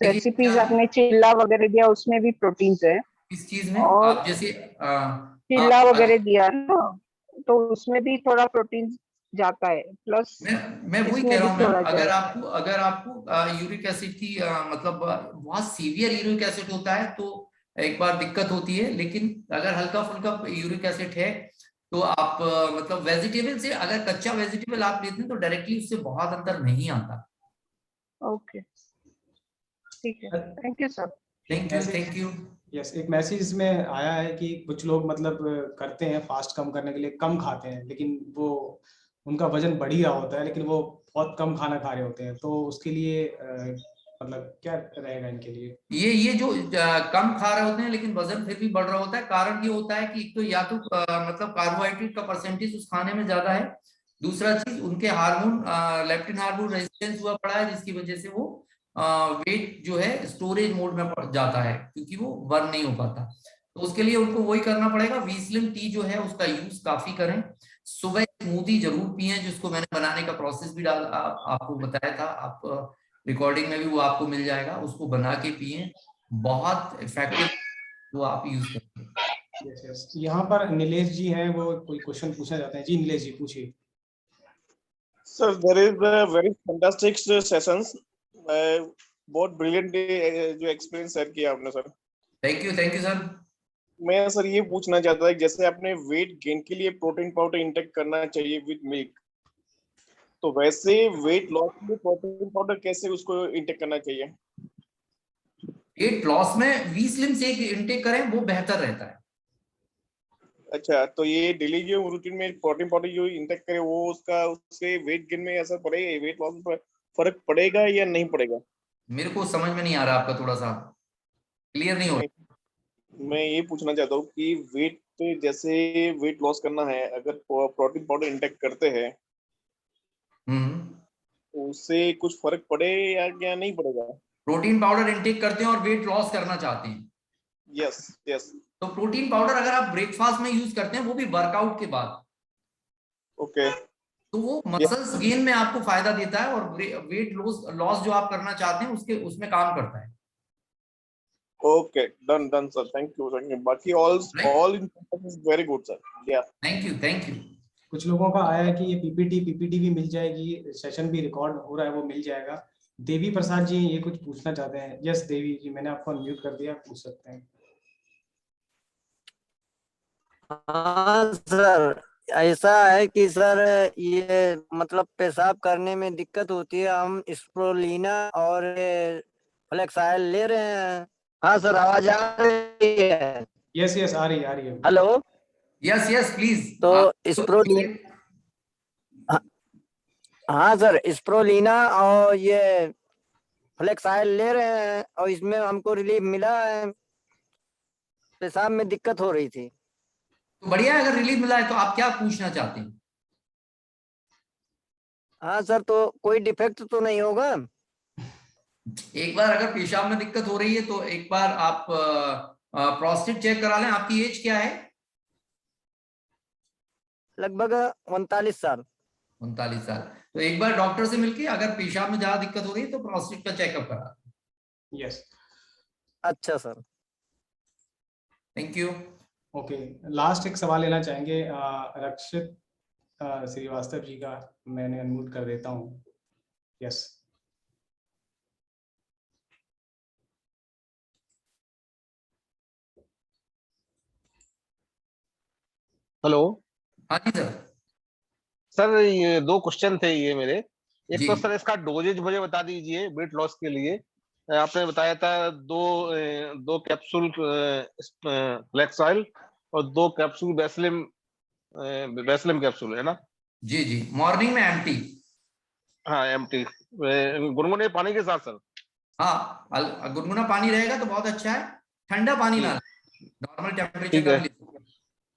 रेसिपीज आपने चिल्ला वगैरह दिया, उसमें भी प्रोटीन है। इस चीज में और आप जैसे चिल्ला वगैरह दिया ना, तो उसमें भी थोड़ा प्रोटीन जाता है, प्लस मैं वही इसमें कह भी रहा हूँ मैम, थोड़ा अगर आपको यूरिक एसिड की मतलब बहुत सीवियर यूरिक एसिड होता है तो एक बार दिक्कत होती है, लेकिन अगर हल्का फुल्का यूरिक एसिड है तो आप मतलब वेजिटेबल से, अगर कच्चा वेजिटेबल आप लेते हैं तो डायरेक्टली उससे बहुत अंतर नहीं आता। ओके, ठीक है, thank you sir. Thank you. Yes, एक मैसेज इसमें आया है कि कुछ लोग मतलब करते हैं फास्ट कम करने के लिए, कम खाते हैं, लेकिन वो उनका वजन बढ़ ही रहा होता है, लेकिन वो बहुत कम खाना खा रहे होते हैं, तो उसके लिए मतलब क्या रहेगा इनके लिए? ये जो कम खा रहे होते हैं लेकिन वजन फिर भी बढ़ रहा होता है, कारण ये होता है कि एक तो या तो मतलब कार्बोहाइड्रेट का परसेंटेज उस खाने में ज्यादा है, दूसरा चीज उनके हार्मोन लेप्टिन हार्मोन रेजिस्टेंस हुआ पड़ा है, जिसकी वजह से वो वेट जो है स्टोरेज मोड में जाता है, क्योंकि वो बर्न नहीं हो पाता। तो उसके लिए उनको वही करना पड़ेगा, वीस्लिम टी जो है उसका यूज काफी करें, सुबह स्मूदी जरूर पिए, जिसको मैंने बनाने का प्रोसेस भी आपको बताया था, आप रिकॉर्डिंग में भी वो आपको मिल जाएगा, उसको बना के पिए, बहुत इफेक्टिव वो आप यूज करेंगे। यस यस, यहाँ पर नीलेश जी हैं, वो कोई क्वेश्चन पूछना चाहते हैं। जी नीलेश जी पूछिए। Sir, there is a very fantastic sessions. बहुत ब्रिलियंट जो एक्सपीरियंस शेयर किया आपने सर। Thank you sir. मैं सर ये पूछना चाहता था, जैसे आपने वेट गेन के लिए प्रोटीन पाउडर इंटेक करना चाहिए विद मिल्क, तो वैसे वेट लॉस के लिए प्रोटीन पाउडर कैसे उसको इंटेक करना चाहिए? वेट लॉस में वीस्लिम से इंटेक करें, वो बेहतर रहता है। अच्छा, तो ये डेली जो रूटीन में प्रोटीन पाउडर जो इंटेक करे वो उसका उससे वेट गेन में असर पड़ेगा, वेट लॉस में फर्क पड़ेगा या नहीं पड़ेगा? मेरे को समझ में नहीं आ रहा, आपका थोड़ा सा क्लियर नहीं हो रहा। मैं ये पूछना चाहता हूँ कि वेट, जैसे वेट लॉस करना है, अगर प्रोटीन पाउडर इंटेक करते हैं तो उससे कुछ फर्क पड़े या नहीं पड़ेगा? प्रोटीन पाउडर इंटेक करते हैं और वेट लॉस करना चाहते हैं, यस यस। तो प्रोटीन पाउडर अगर आप ब्रेकफास्ट में यूज करते हैं, वो भी वर्कआउट के बाद, ओके, तो वो मसल्स गेन में आपको फायदा देता है, और वेट लॉस जो आप करना चाहते हैं उसके उसमें काम करता है। Okay, done sir, thank you. बाकी all is very good sir. या थैंक यू। कुछ लोगों का आया है कि ये पीपीटी भी मिल जाएगी, सेशन भी रिकॉर्ड हो रहा है, वो मिल जाएगा। देवी प्रसाद जी ये कुछ पूछना चाहते हैं। यस देवी जी, मैंने आपको अनम्यूट कर दिया, पूछ सकते हैं। हाँ सर, ऐसा है कि सर ये मतलब पेशाब करने में दिक्कत होती है, हम स्प्रोलिना और फ्लेक्साइल ले रहे हैं। हाँ सर, आवाज आ रही है? यस आ रही है। Hello, yes please. तो स्प्रोलिना, हाँ सर, स्प्रोलिना और ये फ्लेक्साइल ले रहे हैं, और इसमें हमको रिलीफ मिला है, पेशाब में दिक्कत हो रही थी। तो बढ़िया है, अगर रिलीफ मिला है तो आप क्या पूछना चाहते हैं? हाँ सर, तो कोई डिफेक्ट तो नहीं होगा? एक बार अगर पेशाब में दिक्कत हो रही है तो एक बार आप प्रोस्टेट चेक करा लें। आपकी एज क्या है? लगभग 39 साल। 39 साल। तो एक बार डॉक्टर से मिलके, अगर पेशाब में ज्यादा दिक्कत हो रही है तो प्रोस्टेट का चेकअप करा। यस, अच्छा sir, thank you. Okay, last एक सवाल लेना चाहेंगे रक्षित श्रीवास्तव जी का, मैंने अनम्यूट कर देता हूँ। Yes, hello. हाँ जी सर। सर ये दो क्वेश्चन थे ये मेरे। एक जी। तो सर इसका डोजेज मुझे बता दीजिए वेट लॉस के लिए। आपने बताया था दो कैप्सूल फ्लेक्स ऑयल और 2 कैप्सूल बेसलिम कैप्सूल, है ना? जी, मॉर्निंग में एम्प्टी। हाँ, एम्प्टी गुनगुने पानी के साथ सर। हाँ, गुनगुना पानी रहेगा तो बहुत अच्छा है, ठंडा पानी ना, नॉर्मल टेम्परेचर ठीक का है। भी ले सकते हैं।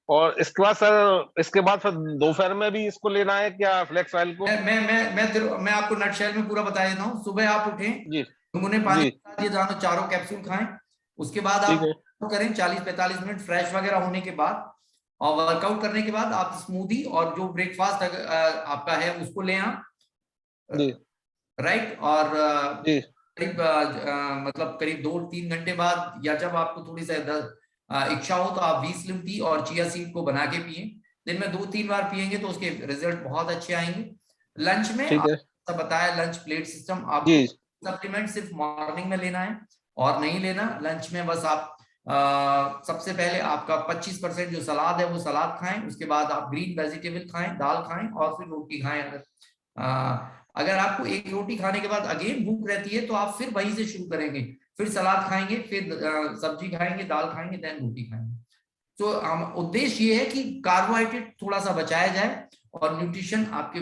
और इसके बाद सर दोपहर में भी इसको लेना है क्या फ्लेक्स ऑयल को? मैं आपको नटशेल में पूरा बता देता हूँ। सुबह आप उठें, जी गुनगुने पानी जी। के साथ ये दोनों चारों कैप्सूल खाएं। उसके बाद ठीक आप है। करें 40-45 मिनट फ्रेश वगैरह होने के बाद, और वर्कआउट करने के बाद आप स्मूदी और जो ब्रेकफास्ट आपका है उसको ले आए, जी। राइट। और जी। करीब मतलब करीब 2-3 घंटे बाद, या जब आपको थोड़ी सी इच्छा हो, तो आप वी स्लिम टी और चिया सीड को बना के पिए। दिन में 2-3 बार पिएंगे तो उसके रिजल्ट बहुत अच्छे आएंगे। लंच में ठीक है। आपको बताया, लंच प्लेट सिस्टम, आपको जी। सप्लीमेंट सिर्फ मॉर्निंग में लेना है और नहीं लेना। लंच में बस आप सबसे पहले आपका 25% जो सलाद है वो सलाद खाएं, उसके बाद आप ग्रीन वेजिटेबल खाएं, दाल खाएं, और फिर रोटी खाएं। अगर आपको एक रोटी खाने के बाद अगेन भूख रहती है तो आप फिर वहीं से शुरू करेंगे, फिर सलाद खाएंगे, फिर सब्जी खाएंगे, दाल खाएंगे, देन रोटी खाएंगे। तो उद्देश्य ये है कि कार्बोहाइड्रेट थोड़ा सा बचाया जाए और न्यूट्रिशन आपके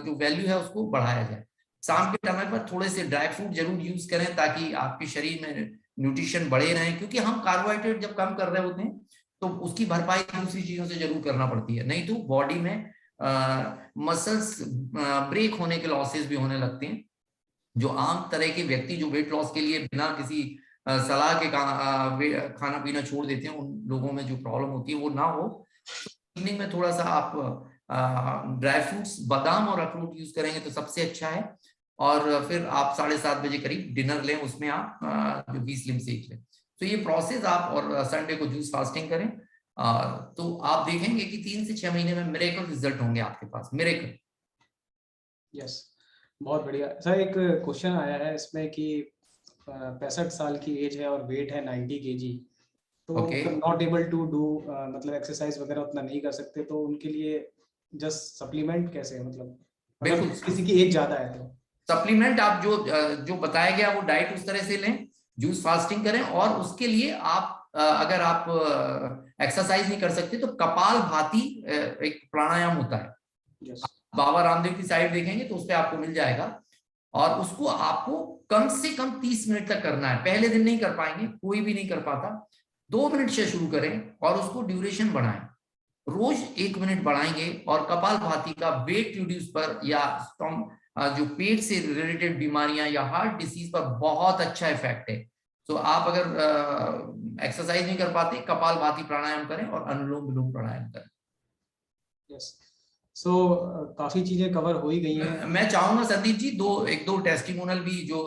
जो वैल्यू है उसको बढ़ाया जाए। शाम के समय पर थोड़े से ड्राई फ्रूट जरूर यूज करें ताकि आपके शरीर में न्यूट्रिशन बढ़े रहें, क्योंकि हम कार्बोहाइड्रेट जब कम कर रहे होते हैं तो उसकी भरपाई दूसरी चीजों से जरूर करना पड़ती है, नहीं तो बॉडी में मसल्स ब्रेक होने के लॉसेस भी होने लगते हैं। जो आम तरह के व्यक्ति जो वेट लॉस के लिए बिना किसी सलाह के खाना पीना छोड़ देते हैं, उन लोगों में जो प्रॉब्लम होती है वो ना हो। इवनिंग में थोड़ा सा आप ड्राई फ्रूट्स, बादाम और अखरोट यूज करेंगे तो सबसे अच्छा है। और फिर आप 7:30 बजे करीब डिनर लें, उसमें आप जो 20 लिम सेक लें। तो ये प्रोसेस आप, और संडे को जूस फास्टिंग करें, तो आप देखेंगे कि 3 से 6 महीने में मिरेकल रिजल्ट होंगे आपके पास, मिरेकल। यस, बहुत बढ़िया सर। एक क्वेश्चन आया है इसमें कि 65 साल की एज है और वेट है 90 kg, तो Okay. Not able to do मतलब एक्सरसाइज वगैरह उतना नहीं कर सकते, तो उनके लिए जस्ट सप्लीमेंट कैसे, मतलब अगर बिल्कुल। किसी की एज ज्यादा है तो सप्लीमेंट आप जो बताया गया वो डाइट उस तरह से लें, जूस फास्टिंग करें, और उसके लिए आप अगर आप एक्सरसाइज नहीं कर सकते तो कपाल भाती एक प्राणायाम होता है। यस, बाबा रामदेव की साइट देखेंगे तो उस पर आपको मिल जाएगा, और उसको आपको कम से कम 30 मिनट तक करना है। पहले दिन नहीं कर पाएंगे, कोई भी नहीं कर पाता। 2 मिनट से शुरू करें और उसको ड्यूरेशन बढ़ाएं, रोज 1 मिनट बढ़ाएंगे। और कपाल भाती का वेट रिड्यूस पर, या जो पेट से रिलेटेड बीमारियां या हार्ट डिसीज पर बहुत अच्छा इफेक्ट है। तो आप अगर एक्सरसाइज नहीं कर पाते, कपाल भाती प्राणायाम करें और अनुलोम विलोम प्राणायाम करें। यस। सो काफी चीजें कवर हो ही गई हैं। मैं चाहूंगा संदीप जी, एक दो टेस्टिमोनल भी जो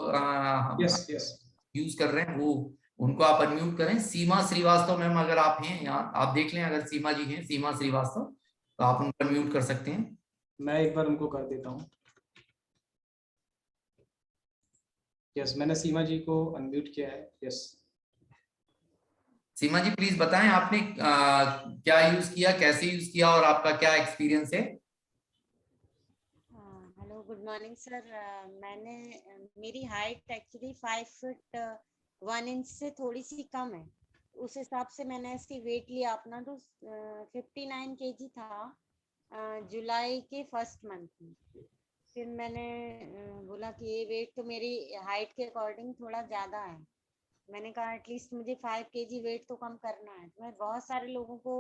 यस यस यूज कर रहे हैं, वो उनको आप अनम्यूट करें। सीमा श्रीवास्तव मैम, अगर आप हैं यहाँ, आप देख लें, अगर सीमा जी हैं, सीमा श्रीवास्तव, तो आप उनको अनम्यूट कर सकते हैं। मैं एक बार उनको कर देता हूँ। यस, मैंने सीमा जी को अनम्यूट किया है। यस, सीमा जी प्लीज बताएं, आपने क्या यूज किया, कैसे यूज किया, और आपका क्या एक्सपीरियंस है। Hello, good morning sir. मैंने मेरी हाइट एक्चुअली 5 फीट 1 इंच से थोड़ी सी कम है। उस हिसाब से मैंने इसकी वेट लिया अपना, तो 59 kg था जुलाई के फर्स्ट मंथ में। फिर मैंने बोला कि ये वेट तो मेरी हाइट के अकॉर्डिंग थोड़ा ज़्यादा है। मैंने कहा एटलीस्ट मुझे 5 kg वेट तो कम करना है। तो मैं बहुत सारे लोगों को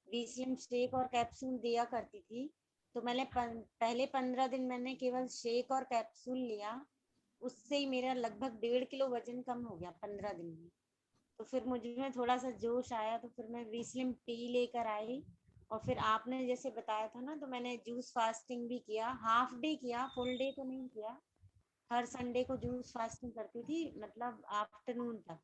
VCM शेक और कैप्सूल दिया करती थी। तो मैंने पहले 15 दिन मैंने केवल शेक और कैप्सूल लिया, उससे ही मेरा लगभग 1.5 किलो वजन कम हो गया 15 दिन में। तो फिर मुझ में थोड़ा सा जोश आया, तो फिर मैं VCM टी लेकर आई। और फिर आपने जैसे बताया था ना, तो मैंने जूस फास्टिंग भी किया, हाफ डे किया, फुल डे तो नहीं किया। हर संडे को जूस फास्टिंग करती थी, मतलब आफ्टरनून तक।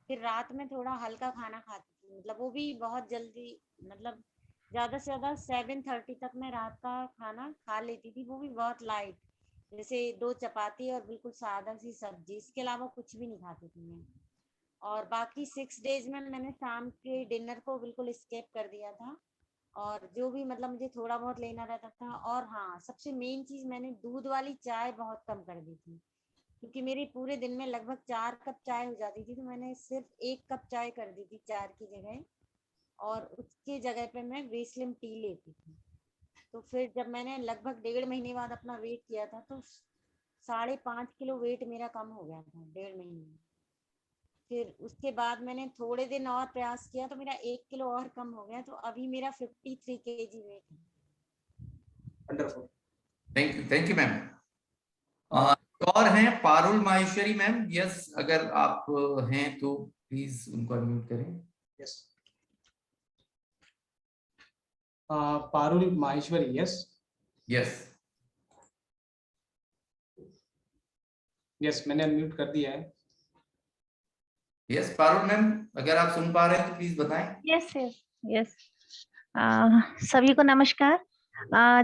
फिर रात में थोड़ा हल्का खाना खाती थी, मतलब वो भी बहुत जल्दी, मतलब ज़्यादा से ज़्यादा 7:30 तक मैं रात का खाना खा लेती थी, वो भी बहुत लाइट, जैसे 2 चपाती और बिल्कुल सादा सी सब्जी, इसके अलावा कुछ भी नहीं खाती थी मैं। और बाकी 6 डेज में मैंने शाम के डिनर को बिल्कुल स्किप कर दिया था, और जो भी मतलब मुझे थोड़ा बहुत लेना रहता था। और हाँ, सबसे मेन चीज़, मैंने दूध वाली चाय बहुत कम कर दी थी, क्योंकि मेरी पूरे दिन में लगभग 4 कप चाय हो जाती थी। तो मैंने सिर्फ 1 कप चाय कर दी थी 4 की जगह, और उसकी जगह पे मैं VSlim टी लेती थी। तो फिर जब मैंने लगभग 1.5 महीने बाद अपना वेट किया था, तो 5.5 किलो वेट मेरा कम हो गया था 1.5 महीने में। फिर उसके बाद मैंने थोड़े दिन और प्रयास किया, तो मेरा 1 किलो और कम हो गया, तो अभी मेरा 53 kg वेट है। वंडरफुल। Thank you ma'am. और हैं पारुल माहेश्वरी मैम, यस अगर आप हैं तो प्लीज उनको अनम्यूट करें। Yes, Parul Maheshwari, yes yes yes, मैंने अनम्यूट कर दिया है। यस पारुल मैम, अगर आप सुन पा रहे हैं तो प्लीज बताएं। यस यस यस, सभी को नमस्कार।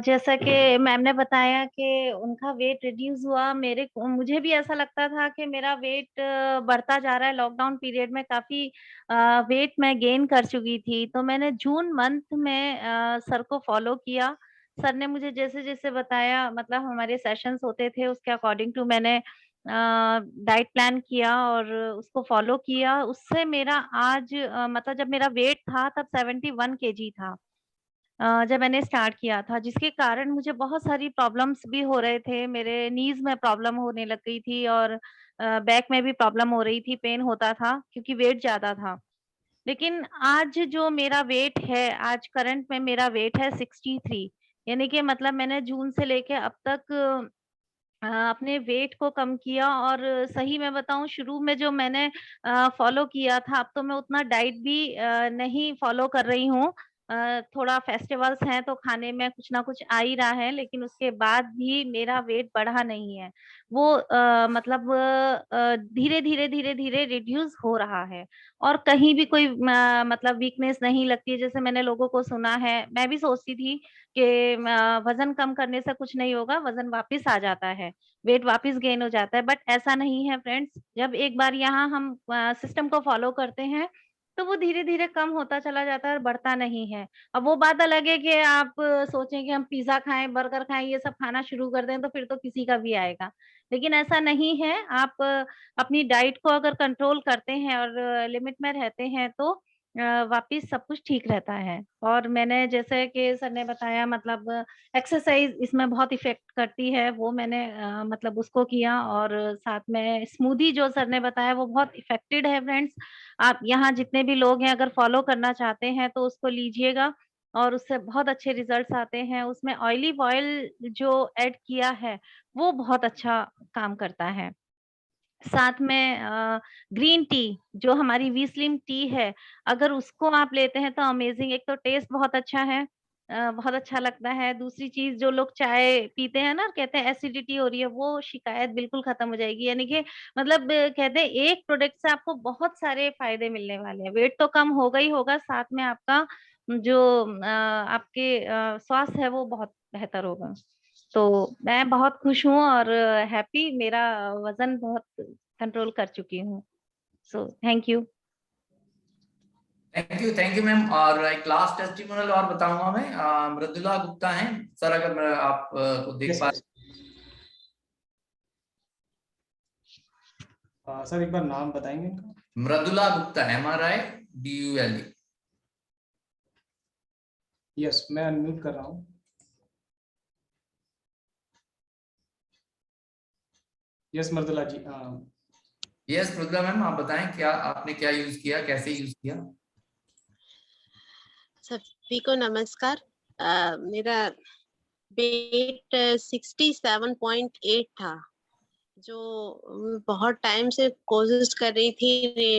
जैसा कि मैम ने बताया कि उनका वेट रिड्यूस हुआ, मुझे भी ऐसा लगता था कि मेरा वेट बढ़ता जा रहा है। लॉकडाउन पीरियड में काफी वेट मैं गेन कर चुकी थी, तो मैंने जून मंथ में सर को फॉलो किया। सर ने मुझे जैसे जैसे बताया, मतलब हमारे सेशंस होते थे, उसके अकॉर्डिंग टू मैंने डाइट प्लान किया और उसको फॉलो किया। उससे मेरा आज मतलब जब मेरा वेट था तब 71 केजी था जब मैंने स्टार्ट किया था, जिसके कारण मुझे बहुत सारी प्रॉब्लम्स भी हो रहे थे। मेरे नीज में प्रॉब्लम होने लग गई थी और बैक में भी प्रॉब्लम हो रही थी, पेन होता था क्योंकि वेट ज्यादा था। लेकिन आज जो मेरा वेट है, आज करंट में मेरा वेट है 63, यानी कि मतलब मैंने जून से लेके अब तक अपने वेट को कम किया। और सही मैं बताऊं, शुरू में जो मैंने फॉलो किया था, अब तो मैं उतना डाइट भी नहीं फॉलो कर रही हूँ। थोड़ा फेस्टिवल्स हैं तो खाने में कुछ ना कुछ आ ही रहा है, लेकिन उसके बाद भी मेरा वेट बढ़ा नहीं है। वो मतलब धीरे धीरे रिड्यूस हो रहा है और कहीं भी कोई मतलब वीकनेस नहीं लगती है। जैसे मैंने लोगों को सुना है, मैं भी सोचती थी कि वजन कम करने से कुछ नहीं होगा, वजन वापस आ जाता है, वेट वापस गेन हो जाता है, बट ऐसा नहीं है फ्रेंड्स। जब एक बार यहाँ हम सिस्टम को फॉलो करते हैं तो वो धीरे धीरे कम होता चला जाता है और बढ़ता नहीं है। अब वो बात अलग है कि आप सोचें कि हम पिज्जा खाएं, बर्गर खाएं, ये सब खाना शुरू कर दें तो फिर तो किसी का भी आएगा, लेकिन ऐसा नहीं है। आप अपनी डाइट को अगर कंट्रोल करते हैं और लिमिट में रहते हैं तो वापिस सब कुछ ठीक रहता है। और मैंने जैसे कि सर ने बताया, मतलब एक्सरसाइज इसमें बहुत इफेक्ट करती है, वो मैंने मतलब उसको किया। और साथ में स्मूदी जो सर ने बताया वो बहुत इफेक्टिव है फ्रेंड्स। आप यहाँ जितने भी लोग हैं अगर फॉलो करना चाहते हैं तो उसको लीजिएगा और उससे बहुत अच्छे रिजल्ट्स आते हैं। उसमें ऑलिव ऑयल जो ऐड किया है वो बहुत अच्छा काम करता है। साथ में ग्रीन टी जो हमारी वी स्लिम टी है, अगर उसको आप लेते हैं तो अमेजिंग, एक तो टेस्ट बहुत अच्छा है, बहुत अच्छा लगता है। दूसरी चीज, जो लोग चाय पीते हैं ना और कहते हैं एसिडिटी हो रही है, वो शिकायत बिल्कुल खत्म हो जाएगी। यानी कि मतलब कहते हैं एक प्रोडक्ट से आपको बहुत सारे फायदे मिलने वाले हैं। वेट तो कम होगा ही होगा, साथ में आपका जो आपके स्वास्थ्य है वो बहुत बेहतर होगा। तो मैं बहुत खुश हूँ और हैप्पी, मेरा वजन बहुत कंट्रोल कर चुकी हूँ। सो thank you. Thank you ma'am. और एक लास्ट टेस्टिमोनियल और बताऊंगा मैं, मृदुला गुप्ता हैं सर, अगर आप को देख यस पा यस, सर एक बार नाम बताएंगे इनका? मृदुला गुप्ता, MRIDULA। यस, मैं अनम्यूट कर रहा हूँ। यस मृदुला जी, यस मृदुला मैम, आप बताएं क्या आपने क्या यूज किया, कैसे यूज किया? सभी को नमस्कार। मेरा वेट 67.8 था, जो बहुत टाइम से कोशिश कर रही थी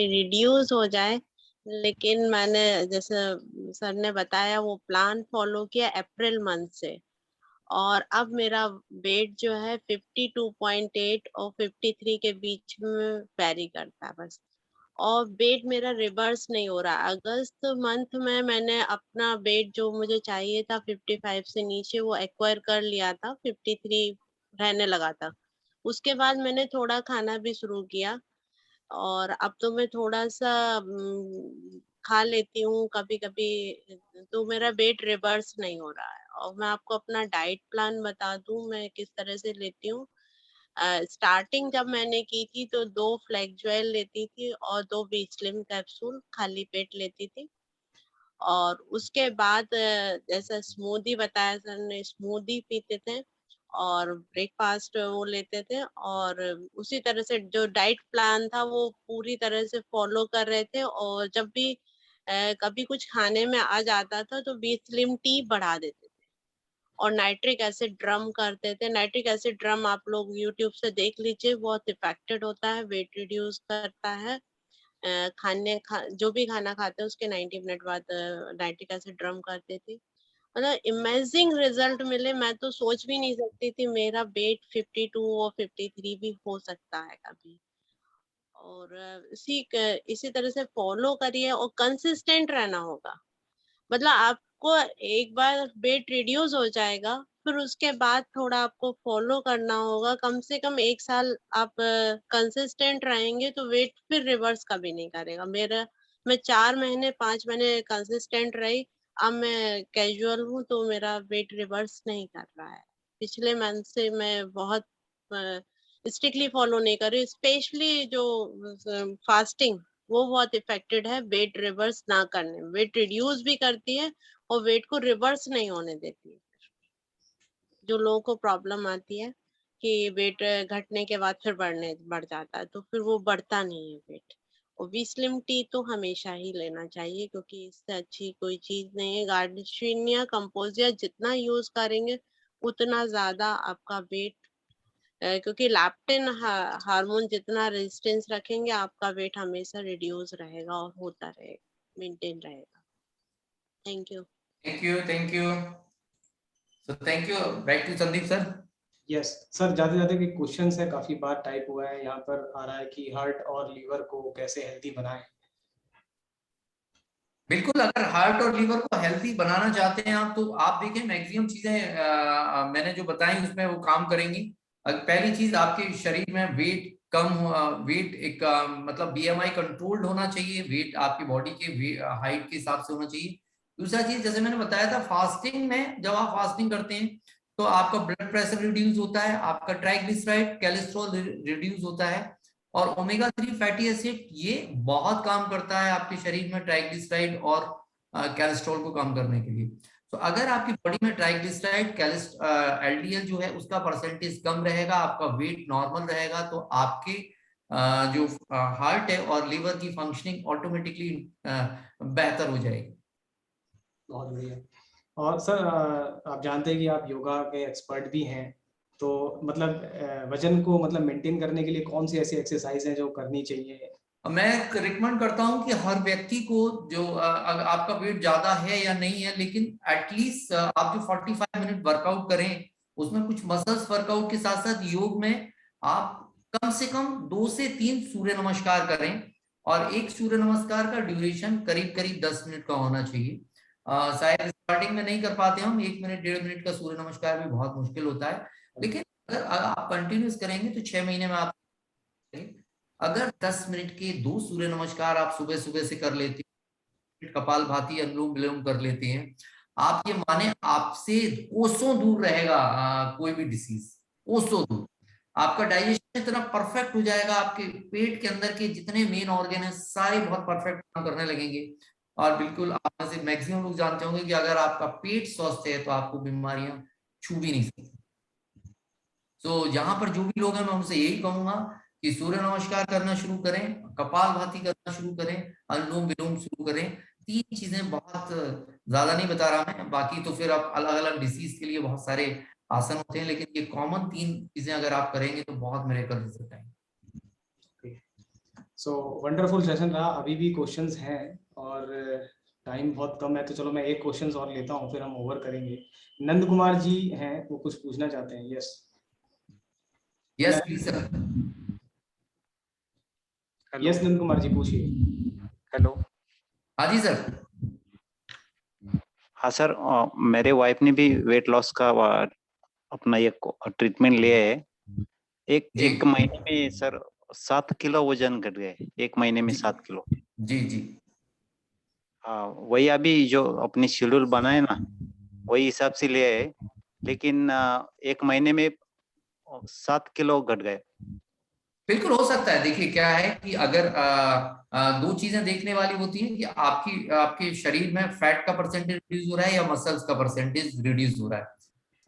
रिड्यूस हो जाए, लेकिन मैंने जैसे सर ने बताया वो प्लान फॉलो किया अप्रैल मंथ से, और अब मेरा वेट जो है 52.8 और 53 के बीच में वैरी करता है बस। और वेट मेरा रिवर्स नहीं हो रहा। अगस्त मंथ में मैंने अपना वेट जो मुझे चाहिए था 55 से नीचे वो एक्वायर कर लिया था, 53 रहने लगा था। उसके बाद मैंने थोड़ा खाना भी शुरू किया और अब तो मैं थोड़ा सा खा लेती हूँ कभी कभी, तो मेरा वेट रिवर्स नहीं हो रहा है। और मैं आपको अपना डाइट प्लान बता दूं मैं किस तरह से लेती हूँ। स्टार्टिंग जब मैंने की थी तो 2 फ्लैक्सजेल लेती थी और 2 बी स्लिम कैप्सूल खाली पेट लेती थी। और उसके बाद जैसा स्मूदी बताया सर ने, स्मूदी पीते थे और ब्रेकफास्ट वो लेते थे, और उसी तरह से जो डाइट प्लान था वो पूरी तरह से फॉलो कर रहे थे। और जब भी कभी कुछ खाने में आ जाता था तो बी स्लिम टी बढ़ा देते थे। और नाइट्रिक एसिड ड्रम करते थे। नाइट्रिक एसिड ड्रम आप लोग यूट्यूब से देख लीजिए, बहुत इफेक्टेड होता है, वेट रिड्यूस करता है। जो भी खाना खाते हैं उसके 90 मिनट बाद नाइट्रिक एसिड ड्रम करते थे। मतलब इमेजिंग रिजल्ट मिले, मैं तो सोच भी नहीं सकती थी मेरा वेट 52 और 53 भी हो सकता है कभी। और इसी तरह से फॉलो करिए और कंसिस्टेंट रहना होगा। मतलब आपको एक बार वेट रिड्यूस हो जाएगा, फिर उसके बाद थोड़ा आपको फॉलो करना होगा। कम से कम 1 साल आप कंसिस्टेंट रहेंगे तो वेट फिर रिवर्स कभी नहीं करेगा। मैं 4 महीने 5 महीने कंसिस्टेंट रही, अब मैं कैजुअल हूँ तो मेरा वेट रिवर्स नहीं कर रहा है। पिछले मंथ से मैं बहुत स्ट्रिक्टली फॉलो नहीं कर रही, स्पेशली जो फास्टिंग वो बहुत इफेक्टेड है वेट रिवर्स ना करने में। वेट रिड्यूस भी करती है और वेट को रिवर्स नहीं होने देती है। जो लोगों को प्रॉब्लम आती है कि वेट घटने के बाद फिर बढ़ जाता है, तो फिर वो बढ़ता नहीं है वेट। और विस्लिम टी तो हमेशा ही लेना चाहिए, क्योंकि इससे अच्छी कोई चीज नहीं है। गार्डनेशिया कंपोजिया जितना यूज करेंगे उतना ज्यादा आपका वेट, क्योंकि लैप्टिन हार्मोन जितना रेजिस्टेंस रखेंगे आपका वेट हमेशा रिड्यूस रहेगा और होता रहेगा, मेंटेन रहेगा। Thank you. Thank you. So thank you. Back to Sandeep sir. Yes sir, ज्यादा ज्यादा के क्वेश्चंस है, काफी बार टाइप हुआ है, यहाँ पर आ रहा है कि हार्ट और लीवर को कैसे हेल्दी बनाएं। बिल्कुल, अगर हार्ट और लीवर को हेल्दी बनाना चाहते हैं आप, तो आप देखें मैक्सिमम चीजें मैंने जो बताई उसमें वो काम करेंगी। पहली चीज, आपके शरीर में वेट कम, वेट एक मतलब बीएमआई कंट्रोल्ड होना चाहिए, वेट आपकी बॉडी के हाइट के हिसाब से होना चाहिए। दूसरा चीज, जैसे मैंने बताया था, फास्टिंग में जब आप फास्टिंग करते हैं तो आपका ब्लड प्रेशर रिड्यूस होता है, आपका ट्राइग्लिसराइड कोलेस्ट्रॉल रिड्यूस होता है, और ओमेगा 3 फैटी एसिड ये बहुत काम करता है आपके शरीर में ट्राइग्लिसराइड और कोलेस्ट्रॉल को कम करने के लिए। तो अगर आपकी बॉडी में ट्राइग्लिसराइड एलडीएल जो है उसका परसेंटेज कम रहेगा, आपका वेट नॉर्मल रहेगा, तो आपके जो हार्ट है और लिवर की फंक्शनिंग ऑटोमेटिकली बेहतर हो जाएगी। बहुत बढ़िया। और सर आप जानते हैं कि आप योगा के एक्सपर्ट भी हैं, तो मतलब वजन को मतलब मेंटेन करने के लिए कौन सी ऐसी एक्सरसाइज है जो करनी चाहिए? मैं रिकमेंड करता हूं कि हर व्यक्ति को, जो आपका वेट ज्यादा है या नहीं है, लेकिन एटलीस्ट आप जो 45 मिनट वर्कआउट करें, उसमें कुछ मसल्स वर्कआउट के साथ साथ योग में आप कम से कम 2 से 3 सूर्य नमस्कार करें, और एक सूर्य नमस्कार का ड्यूरेशन करीब करीब 10 मिनट का होना चाहिए। शायद स्टार्टिंग में नहीं कर पाते हम, 1 मिनट 1.5 मिनट का सूर्य नमस्कार भी बहुत मुश्किल होता है, लेकिन अगर आप कंटिन्यूस करेंगे तो 6 महीने में आप, अगर 10 मिनट के 2 सूर्य नमस्कार आप सुबह सुबह से कर लेते हैं, कपाल भाती अनुलोम विलोम कर लेते हैं, आप ये माने आपसे कोसों दूर रहेगा कोई भी डिसीज, कोसों दूर। आपका डाइजेशन इतना परफेक्ट हो जाएगा, आपके पेट के अंदर के जितने मेन ऑर्गन है सारे बहुत परफेक्ट काम करने लगेंगे। और बिल्कुल आप में से मैक्सिमम लोग जानते होंगे कि अगर आपका पेट स्वस्थ है तो आपको बीमारियां छू भी नहीं सकती। तो यहाँ पर जो भी लोग हैं मैं उनसे यही कहूंगा कि सूर्य नमस्कार करना शुरू करें, कपाल भाती करना शुरू करें, अनुलोम विलोम शुरू करें। 3 चीजें, बहुत ज्यादा नहीं बता रहा मैं, बाकी तो फिर आप अलग अलग डिसीज के लिए बहुत सारे आसन होते हैं, लेकिन ये कॉमन 3 चीजें अगर आप करेंगे तो बहुत मिरेकल रिजल्ट आएंगे। सो वंडरफुल सेशन रहा। अभी भी क्वेश्चंस हैं और टाइम बहुत कम है, तो चलो मैं एक क्वेश्चन और लेता हूँ, फिर हम ओवर करेंगे। नंद कुमार जी हैं, वो कुछ पूछना चाहते हैं। Yes yes please sir. Yes Nand Kumar ji पूछिए। हेलो। हाँ जी सर। हाँ सर, मेरे वाइफ ने भी वेट लॉस का अपना ये ट्रीटमेंट लिया है। एक महीने में सर 7 किलो वजन घट गए, 1 महीने में 7 किलो। जी जी। हाँ, वही अभी जो अपनी शेड्यूल बनाए ना वही हिसाब से लिया है, लेकिन 1 महीने में 7 किलो घट गए। बिल्कुल हो सकता है। देखिए क्या है कि अगर 2 चीजें देखने वाली होती हैं कि आपके शरीर में फैट का परसेंटेज रिड्यूस हो रहा है या मसल्स का परसेंटेज रिड्यूस हो रहा है।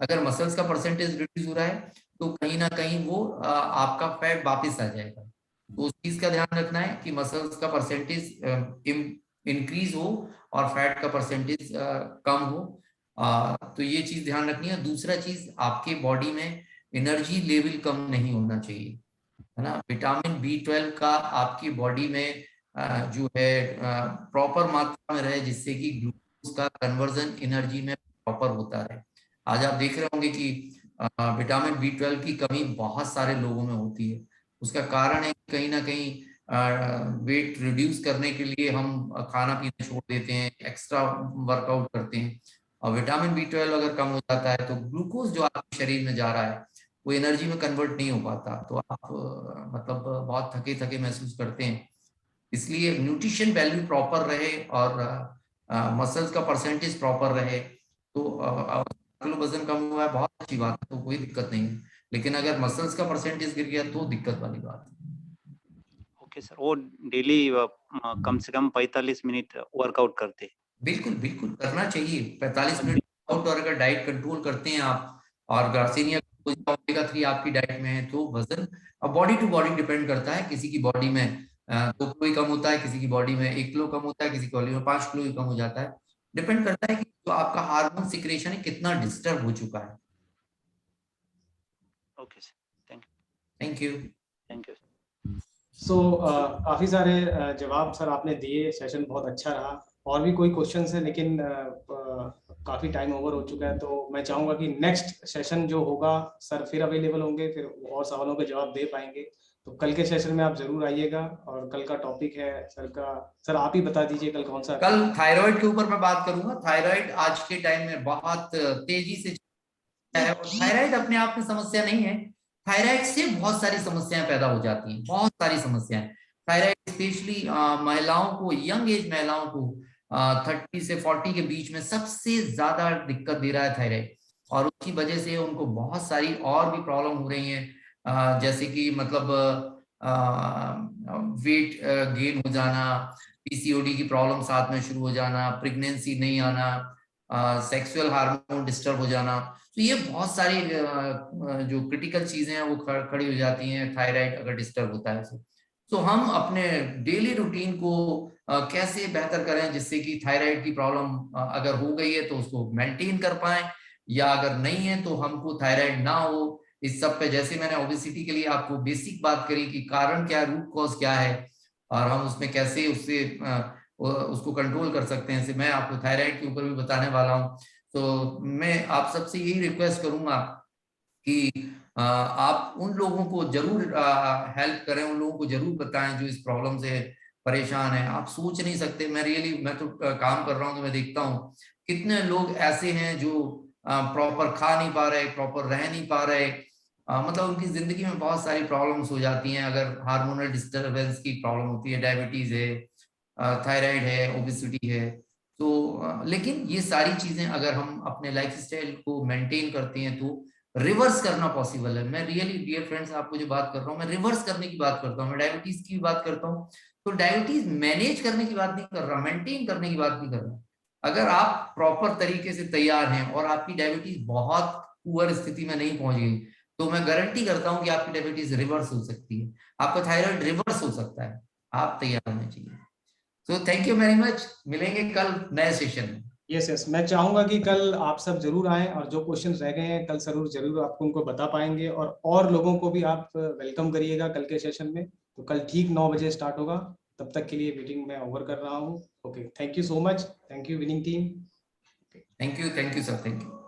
अगर मसल्स का परसेंटेज रिड्यूस हो रहा है तो कहीं ना कहीं वो आपका फैट वापस आ जाएगा। तो उस चीज का ध्यान रखना है कि मसल्स का परसेंटेज इंक्रीज हो और फैट का परसेंटेज कम हो। तो ये चीज ध्यान रखनी है। दूसरा चीज, आपके बॉडी में एनर्जी लेवल कम नहीं होना चाहिए, है ना। विटामिन B12 का आपकी बॉडी में जो है प्रॉपर मात्रा में रहे, जिससे कि ग्लूकोज का कन्वर्जन एनर्जी में प्रॉपर होता रहे। आज आप देख रहे होंगे कि विटामिन B12 की कमी बहुत सारे लोगों में होती है। उसका कारण है कहीं ना कहीं वेट रिड्यूस करने के लिए हम खाना पीना छोड़ देते हैं, एक्स्ट्रा वर्कआउट करते हैं, और विटामिन B12 अगर कम हो जाता है तो ग्लूकोज जो आपके शरीर में जा रहा है वो एनर्जी में कन्वर्ट नहीं हो पाता, तो आप मतलब बहुत थके थके महसूस करते हैं। इसलिए न्यूट्रिशन वैल्यू प्रॉपर रहे और मसल्स का परसेंटेज प्रॉपर रहे तो वजन कम हुआ है, बहुत अच्छी बात है, तो कोई दिक्कत नहीं है। लेकिन अगर मसल्स का परसेंटेज गिर गया तो दिक्कत वाली बात है। ओके सर, वो डेली कम से कम 45 मिनट वर्कआउट करते? बिल्कुल बिल्कुल करना चाहिए 45 मिनट वर्कआउट, और अगर डाइट कंट्रोल करते हैं आप और ग्लाइसीमिया ओमेगा 3 आपकी डाइट में है तो वजन अब बॉडी टू बॉडी डिपेंड करता है। किसी की बॉडी में 2 किलो ही कम होता है, किसी की बॉडी में 1 किलो कम होता है, किसी की बॉडी में 5 किलो ही कम हो जाता है। डिपेंड करता है कि तो आपका हार्मोन सिक्रेशन है कितना डिस्टर्ब हो चुका है। Okay sir, thank you. So काफी सारे जवाब सर आपने दिए, सेशन बहुत अच्छा रहा। और भी कोई क्वेश्चंस है, लेकिन काफी टाइम ओवर हो चुका है, तो मैं चाहूंगा कि नेक्स्ट सेशन जो होगा सर फिर अवेलेबल होंगे, फिर और सवालों के जवाब दे पाएंगे। तो कल के सेशन में आप जरूर आइएगा। और कल का टॉपिक है सर आप ही बता दीजिए कल कौन सा? कल थायराइड के ऊपर मैं बात करूंगा। थायराइड आज के टाइम में बहुत तेजी से है, और थायराइड अपने आप में समस्या नहीं है। थायराइड से बहुत सारी समस्याएं पैदा हो जाती हैं, बहुत सारी समस्याएं। थायराइड स्पेशली महिलाओं को, यंग एज महिलाओं को 30 से 40 के बीच में सबसे ज्यादा दिक्कत दे रहा है थायराइड, और उसकी वजह से उनको बहुत सारी और भी प्रॉब्लम हो रही हैं, जैसे कि मतलब वेट गेन हो जाना, PCOD की प्रॉब्लम साथ में शुरू हो जाना, प्रेगनेंसी नहीं आना, सेक्सुअल हार्मोन डिस्टर्ब हो जाना। तो ये बहुत सारी जो क्रिटिकल चीजें हैं वो खड़ी हो जाती हैं थायराइड अगर डिस्टर्ब होता है तो हम अपने डेली रूटीन को कैसे बेहतर करें जिससे कि थायराइड की प्रॉब्लम अगर हो गई है तो उसको मेंटेन कर पाए, या अगर नहीं है तो हमको थायराइड ना हो। इस सब पे जैसे मैंने ओबेसिटी के लिए आपको बेसिक बात करी कि कारण क्या, रूट कॉज क्या है, और हम उसमें कैसे उसको कंट्रोल कर सकते हैं, मैं आपको थायराइड के ऊपर भी बताने वाला हूँ। तो मैं आप सबसे यही रिक्वेस्ट करूंगा कि आप उन लोगों को जरूर हेल्प करें, उन लोगों को जरूर बताएं जो इस प्रॉब्लम से परेशान है। आप सोच नहीं सकते, मैं तो काम कर रहा हूँ तो मैं देखता हूँ कितने लोग ऐसे हैं जो प्रॉपर खा नहीं पा रहे, प्रॉपर रह नहीं पा रहे, मतलब उनकी जिंदगी में बहुत सारी प्रॉब्लम्स हो जाती हैं अगर हार्मोनल डिस्टर्बेंस की प्रॉब्लम होती है, डायबिटीज है, थायराइड है, ओबेसिटी है। तो लेकिन ये सारी चीजें अगर हम अपने लाइफस्टाइल को मेंटेन करते हैं तो रिवर्स करना पॉसिबल है। मैं रियली डियर फ्रेंड्स आपको जो बात कर रहा हूँ, मैं रिवर्स करने की बात करता हूँ, मैं डायबिटीज की बात करता हूँ। तो डायबिटीज मैनेज करने की बात नहीं कर रहा, मेंटेन करने की बात नहीं कर रहा। अगर आप प्रॉपर तरीके से तैयार हैं और आपकी डायबिटीज बहुत पुअर स्थिति में नहीं पहुंच गई तो मैं गारंटी करता हूं कि आपकी डायबिटीज रिवर्स हो सकती है, आपका थायराइड रिवर्स हो सकता है। आप तैयार होने चाहिए। सो थैंक यू वेरी मच, मिलेंगे कल नए सेशन में। यस, मैं चाहूंगा कि कल आप सब जरूर आएं, और जो क्वेश्चन रह गए हैं कल जरूर आपको उनको बता पाएंगे, और लोगों को भी आप वेलकम करिएगा कल के सेशन में। तो कल ठीक 9 बजे स्टार्ट होगा। तब तक के लिए मीटिंग मैं ओवर कर रहा हूँ। Okay, thank you so much. Thank you winning team. Thank you sir, thank you.